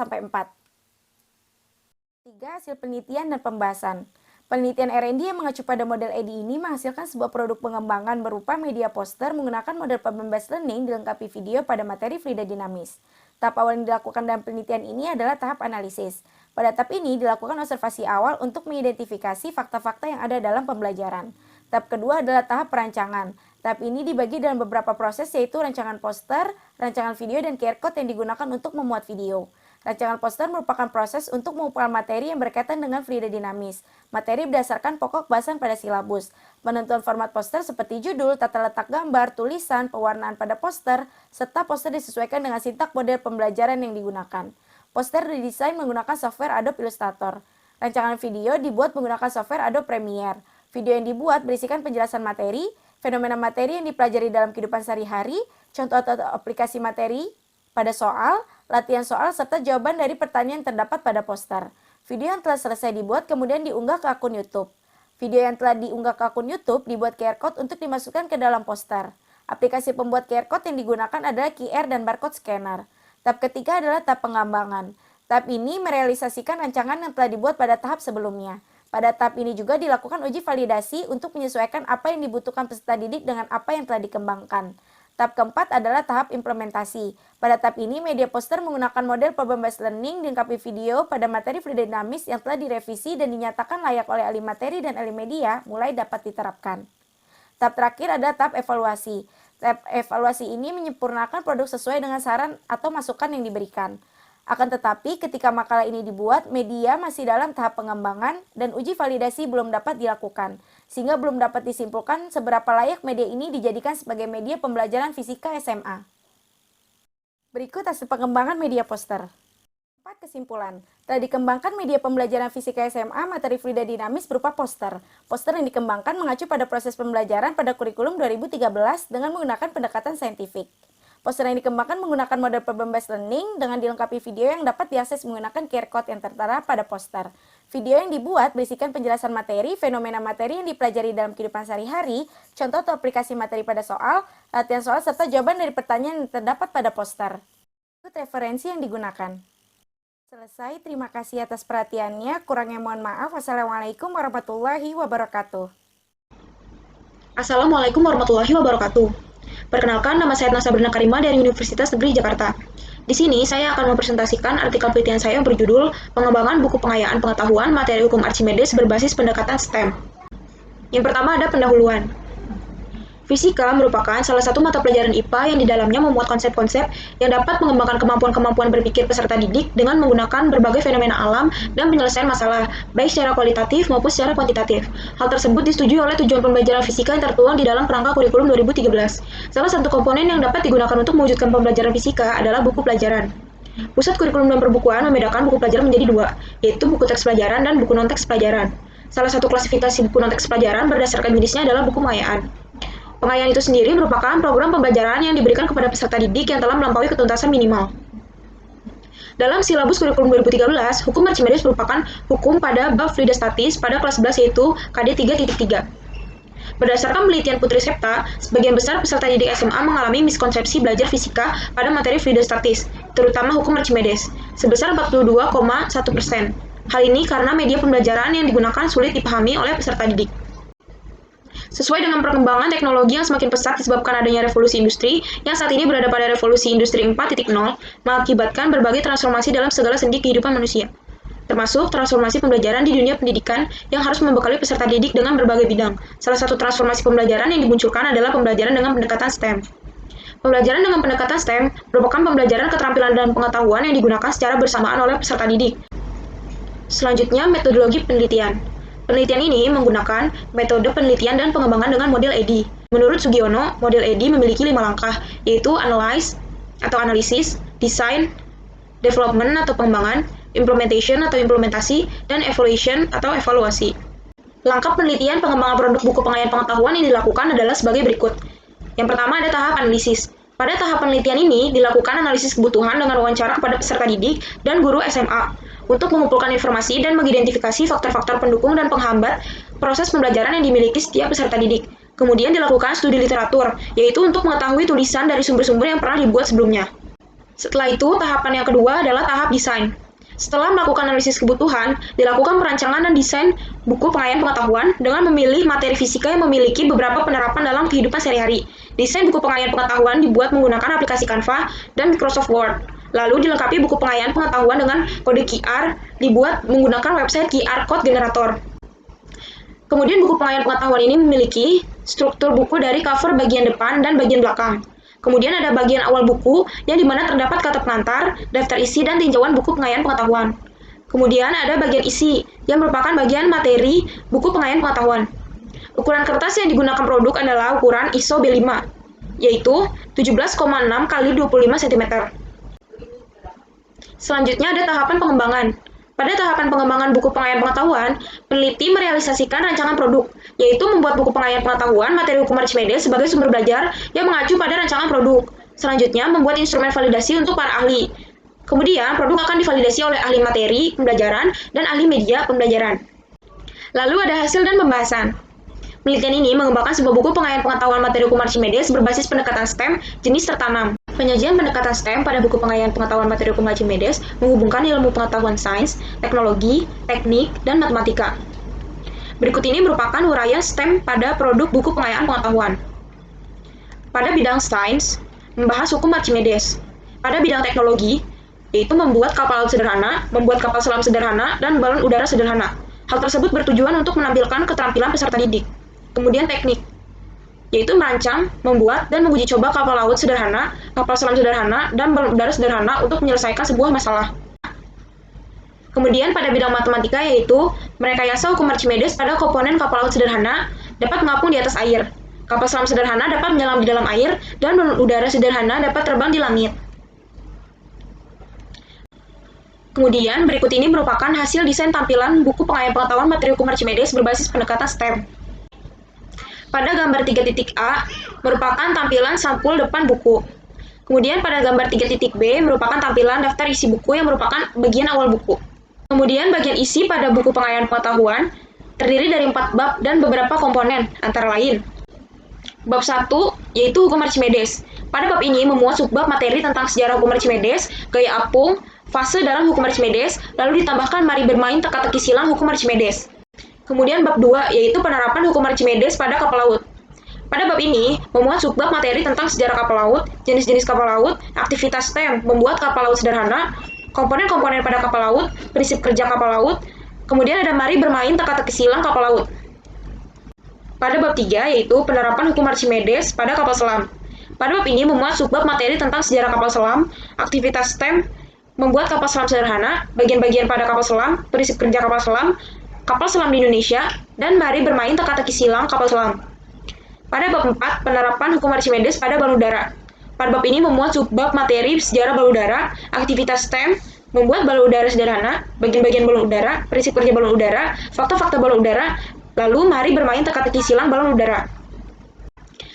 3. Hasil penelitian dan pembahasan. Penelitian R&D yang mengacu pada model EDI ini menghasilkan sebuah produk pengembangan berupa media poster menggunakan model problem-based learning dilengkapi video pada materi fluida dinamis. Tahap awal yang dilakukan dalam penelitian ini adalah tahap analisis. Pada tahap ini dilakukan observasi awal untuk mengidentifikasi fakta-fakta yang ada dalam pembelajaran. Tahap kedua adalah tahap perancangan. Tahap ini dibagi dalam beberapa proses yaitu rancangan poster, rancangan video, dan QR code yang digunakan untuk memuat video. Rancangan poster merupakan proses untuk mengumpulkan materi yang berkaitan dengan fluida dinamis. Materi berdasarkan pokok bahasan pada silabus. Penentuan format poster seperti judul, tata letak gambar, tulisan, pewarnaan pada poster, serta poster disesuaikan dengan sintak model pembelajaran yang digunakan. Poster didesain menggunakan software Adobe Illustrator. Rancangan video dibuat menggunakan software Adobe Premiere. Video yang dibuat berisikan penjelasan materi, fenomena materi yang dipelajari dalam kehidupan sehari-hari, contoh atau aplikasi materi pada soal, latihan soal, serta jawaban dari pertanyaan yang terdapat pada poster. Video yang telah selesai dibuat kemudian diunggah ke akun YouTube. Video yang telah diunggah ke akun YouTube dibuat QR code untuk dimasukkan ke dalam poster. Aplikasi pembuat QR code yang digunakan adalah QR dan barcode scanner. Tahap ketiga adalah tahap pengembangan. Tahap ini merealisasikan rancangan yang telah dibuat pada tahap sebelumnya. Pada tahap ini juga dilakukan uji validasi untuk menyesuaikan apa yang dibutuhkan peserta didik dengan apa yang telah dikembangkan. Tahap keempat adalah tahap implementasi. Pada tahap ini, media poster menggunakan model problem-based learning dilengkapi video pada materi fluida dinamis yang telah direvisi dan dinyatakan layak oleh ahli materi dan ahli media mulai dapat diterapkan. Tahap terakhir adalah tahap evaluasi. Tahap evaluasi ini menyempurnakan produk sesuai dengan saran atau masukan yang diberikan. Akan tetapi, ketika makalah ini dibuat, media masih dalam tahap pengembangan dan uji validasi belum dapat dilakukan, sehingga belum dapat disimpulkan seberapa layak media ini dijadikan sebagai media pembelajaran fisika SMA. Berikut hasil pengembangan media poster. 4. Kesimpulan. Telah dikembangkan media pembelajaran fisika SMA materi fluida dinamis berupa poster. Poster yang dikembangkan mengacu pada proses pembelajaran pada kurikulum 2013 dengan menggunakan pendekatan saintifik. Poster yang dikembangkan menggunakan model problem-based learning dengan dilengkapi video yang dapat diakses menggunakan QR code yang tertera pada poster. Video yang dibuat berisikan penjelasan materi, fenomena materi yang dipelajari dalam kehidupan sehari-hari, contoh atau aplikasi materi pada soal, latihan soal, serta jawaban dari pertanyaan yang terdapat pada poster. Berikut referensi yang digunakan. Selesai, terima kasih atas perhatiannya. Kurangnya mohon maaf. Wassalamualaikum warahmatullahi wabarakatuh. Assalamualaikum warahmatullahi wabarakatuh. Perkenalkan, nama saya Sabrina Karima dari Universitas Negeri Jakarta. Di sini saya akan mempresentasikan artikel penelitian saya yang berjudul Pengembangan Buku Pengayaan Pengetahuan Materi Hukum Archimedes Berbasis Pendekatan STEM. Yang pertama ada pendahuluan. Fisika merupakan salah satu mata pelajaran IPA yang di dalamnya memuat konsep-konsep yang dapat mengembangkan kemampuan-kemampuan berpikir peserta didik dengan menggunakan berbagai fenomena alam dan penyelesaian masalah, baik secara kualitatif maupun secara kuantitatif. Hal tersebut disetujui oleh tujuan pembelajaran fisika yang tertuang di dalam kerangka kurikulum 2013. Salah satu komponen yang dapat digunakan untuk mewujudkan pembelajaran fisika adalah buku pelajaran. Pusat kurikulum dan perbukuan membedakan buku pelajaran menjadi dua, yaitu buku teks pelajaran dan buku non-teks pelajaran. Salah satu klasifikasi buku non-teks pelajaran berdasarkan jenisnya adalah buku pengayaan. Pengayaan itu sendiri merupakan program pembelajaran yang diberikan kepada peserta didik yang telah melampaui ketuntasan minimal. Dalam silabus kurikulum 2013, hukum Archimedes merupakan hukum pada bab fluidostatis pada kelas 11 yaitu KD 3.3. Berdasarkan penelitian Putri Septa, sebagian besar peserta didik SMA mengalami miskonsepsi belajar fisika pada materi fluidostatis, terutama hukum Archimedes, sebesar 42,1%. Hal ini karena media pembelajaran yang digunakan sulit dipahami oleh peserta didik. Sesuai dengan perkembangan teknologi yang semakin pesat disebabkan adanya revolusi industri yang saat ini berada pada revolusi industri 4.0, mengakibatkan berbagai transformasi dalam segala sendi kehidupan manusia, termasuk transformasi pembelajaran di dunia pendidikan yang harus membekali peserta didik dengan berbagai bidang. Salah satu transformasi pembelajaran yang dimunculkan adalah pembelajaran dengan pendekatan STEM. Pembelajaran dengan pendekatan STEM merupakan pembelajaran keterampilan dan pengetahuan yang digunakan secara bersamaan oleh peserta didik. Selanjutnya, metodologi penelitian. Penelitian ini menggunakan metode penelitian dan pengembangan dengan model EDI. Menurut Sugiono, model EDI memiliki 5 langkah, yaitu analyze atau analisis, design, development atau pengembangan, implementation atau implementasi, dan evaluation atau evaluasi. Langkah penelitian pengembangan produk buku pengayaan pengetahuan yang dilakukan adalah sebagai berikut. Yang pertama ada tahap analisis. Pada tahap penelitian ini dilakukan analisis kebutuhan dengan wawancara kepada peserta didik dan guru SMA untuk mengumpulkan informasi dan mengidentifikasi faktor-faktor pendukung dan penghambat proses pembelajaran yang dimiliki setiap peserta didik. Kemudian dilakukan studi literatur, yaitu untuk mengetahui tulisan dari sumber-sumber yang pernah dibuat sebelumnya. Setelah itu, tahapan yang kedua adalah tahap desain. Setelah melakukan analisis kebutuhan, dilakukan perancangan dan desain buku pengayaan pengetahuan dengan memilih materi fisika yang memiliki beberapa penerapan dalam kehidupan sehari-hari. Desain buku pengayaan pengetahuan dibuat menggunakan aplikasi Canva dan Microsoft Word. Lalu dilengkapi buku pengayaan pengetahuan dengan kode QR, dibuat menggunakan website QR Code Generator. Kemudian buku pengayaan pengetahuan ini memiliki struktur buku dari cover bagian depan dan bagian belakang. Kemudian ada bagian awal buku yang dimana terdapat kata pengantar, daftar isi, dan tinjauan buku pengayaan pengetahuan. Kemudian ada bagian isi yang merupakan bagian materi buku pengayaan pengetahuan. Ukuran kertas yang digunakan produk adalah ukuran ISO B5, yaitu 17,6 x 25 cm. Selanjutnya ada tahapan pengembangan. Pada tahapan pengembangan buku pengayaan pengetahuan, peneliti merealisasikan rancangan produk, yaitu membuat buku pengayaan pengetahuan materi hukum Archimedes sebagai sumber belajar yang mengacu pada rancangan produk. Selanjutnya, membuat instrumen validasi untuk para ahli. Kemudian, produk akan divalidasi oleh ahli materi pembelajaran dan ahli media pembelajaran. Lalu ada hasil dan pembahasan. Penelitian ini mengembangkan sebuah buku pengayaan pengetahuan materi hukum Archimedes berbasis pendekatan STEM jenis tertanam. Penyajian pendekatan STEM pada buku pengayaan pengetahuan materi hukum Archimedes menghubungkan ilmu pengetahuan sains, teknologi, teknik, dan matematika. Berikut ini merupakan uraian STEM pada produk buku pengayaan pengetahuan. Pada bidang sains, membahas hukum Archimedes. Pada bidang teknologi, yaitu membuat kapal laut sederhana, membuat kapal selam sederhana, dan balon udara sederhana. Hal tersebut bertujuan untuk menampilkan keterampilan peserta didik. Kemudian teknik, yaitu merancang, membuat, dan menguji coba kapal laut sederhana, kapal selam sederhana, dan balon udara sederhana untuk menyelesaikan sebuah masalah. Kemudian pada bidang matematika yaitu merekayasa hukum Archimedes pada komponen kapal laut sederhana dapat mengapung di atas air, kapal selam sederhana dapat menyelam di dalam air, dan balon udara sederhana dapat terbang di langit. Kemudian, berikut ini merupakan hasil desain tampilan buku pengayaan pengetahuan materi hukum Archimedes berbasis pendekatan STEM. Pada gambar 3.A merupakan tampilan sampul depan buku. Kemudian pada gambar 3.B merupakan tampilan daftar isi buku yang merupakan bagian awal buku. Kemudian bagian isi pada buku pengayaan pengetahuan terdiri dari 4 bab dan beberapa komponen, antara lain. Bab 1, yaitu hukum Archimedes. Pada bab ini memuat subbab materi tentang sejarah hukum Archimedes, gaya apung, fase dalam hukum Archimedes, lalu ditambahkan mari bermain teka-teki silang hukum Archimedes. Kemudian bab 2, yaitu penerapan hukum Archimedes pada kapal laut. Pada bab ini, memuat subbab materi tentang sejarah kapal laut, jenis-jenis kapal laut, aktivitas STEM, membuat kapal laut sederhana, komponen-komponen pada kapal laut, prinsip kerja kapal laut, kemudian ada mari bermain teka-teki silang kapal laut. Pada bab 3, yaitu penerapan hukum Archimedes pada kapal selam. Pada bab ini memuat subbab materi tentang sejarah kapal selam, aktivitas STEM, membuat kapal selam sederhana, bagian-bagian pada kapal selam, prinsip kerja kapal selam di Indonesia, dan mari bermain teka-teki silang kapal selam. Pada bab 4, penerapan hukum Archimedes pada balon udara. Pada bab ini memuat subbab materi sejarah balon udara, aktivitas STEM, membuat balon udara sederhana, bagian-bagian balon udara, prinsip kerja balon udara, fakta-fakta balon udara, lalu mari bermain teka-teki silang balon udara.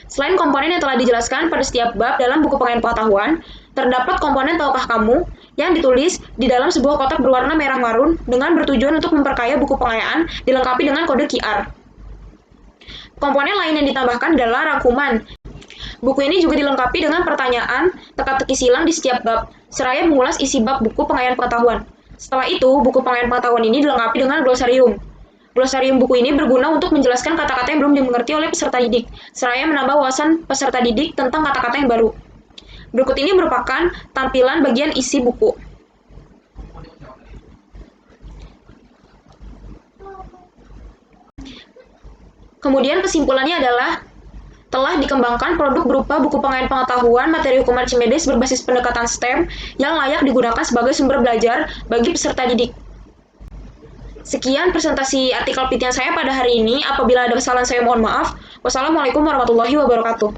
Selain komponen yang telah dijelaskan pada setiap bab dalam buku pengayaan pengetahuan, terdapat komponen tahukah kamu yang ditulis di dalam sebuah kotak berwarna merah marun dengan bertujuan untuk memperkaya buku pengayaan dilengkapi dengan kode QR. Komponen lain yang ditambahkan adalah rangkuman. Buku ini juga dilengkapi dengan pertanyaan, teka-teki silang di setiap bab, seraya mengulas isi bab buku pengayaan pengetahuan. Setelah itu, buku pengayaan pengetahuan ini dilengkapi dengan glosarium. Glosarium buku ini berguna untuk menjelaskan kata-kata yang belum dimengerti oleh peserta didik, seraya menambah wawasan peserta didik tentang kata-kata yang baru. Berikut ini merupakan tampilan bagian isi buku. Kemudian kesimpulannya adalah telah dikembangkan produk berupa buku pengayaan pengetahuan materi hukum Archimedes berbasis pendekatan STEM yang layak digunakan sebagai sumber belajar bagi peserta didik. Sekian presentasi artikel penelitian saya pada hari ini. Apabila ada kesalahan saya mohon maaf. Wassalamualaikum warahmatullahi wabarakatuh.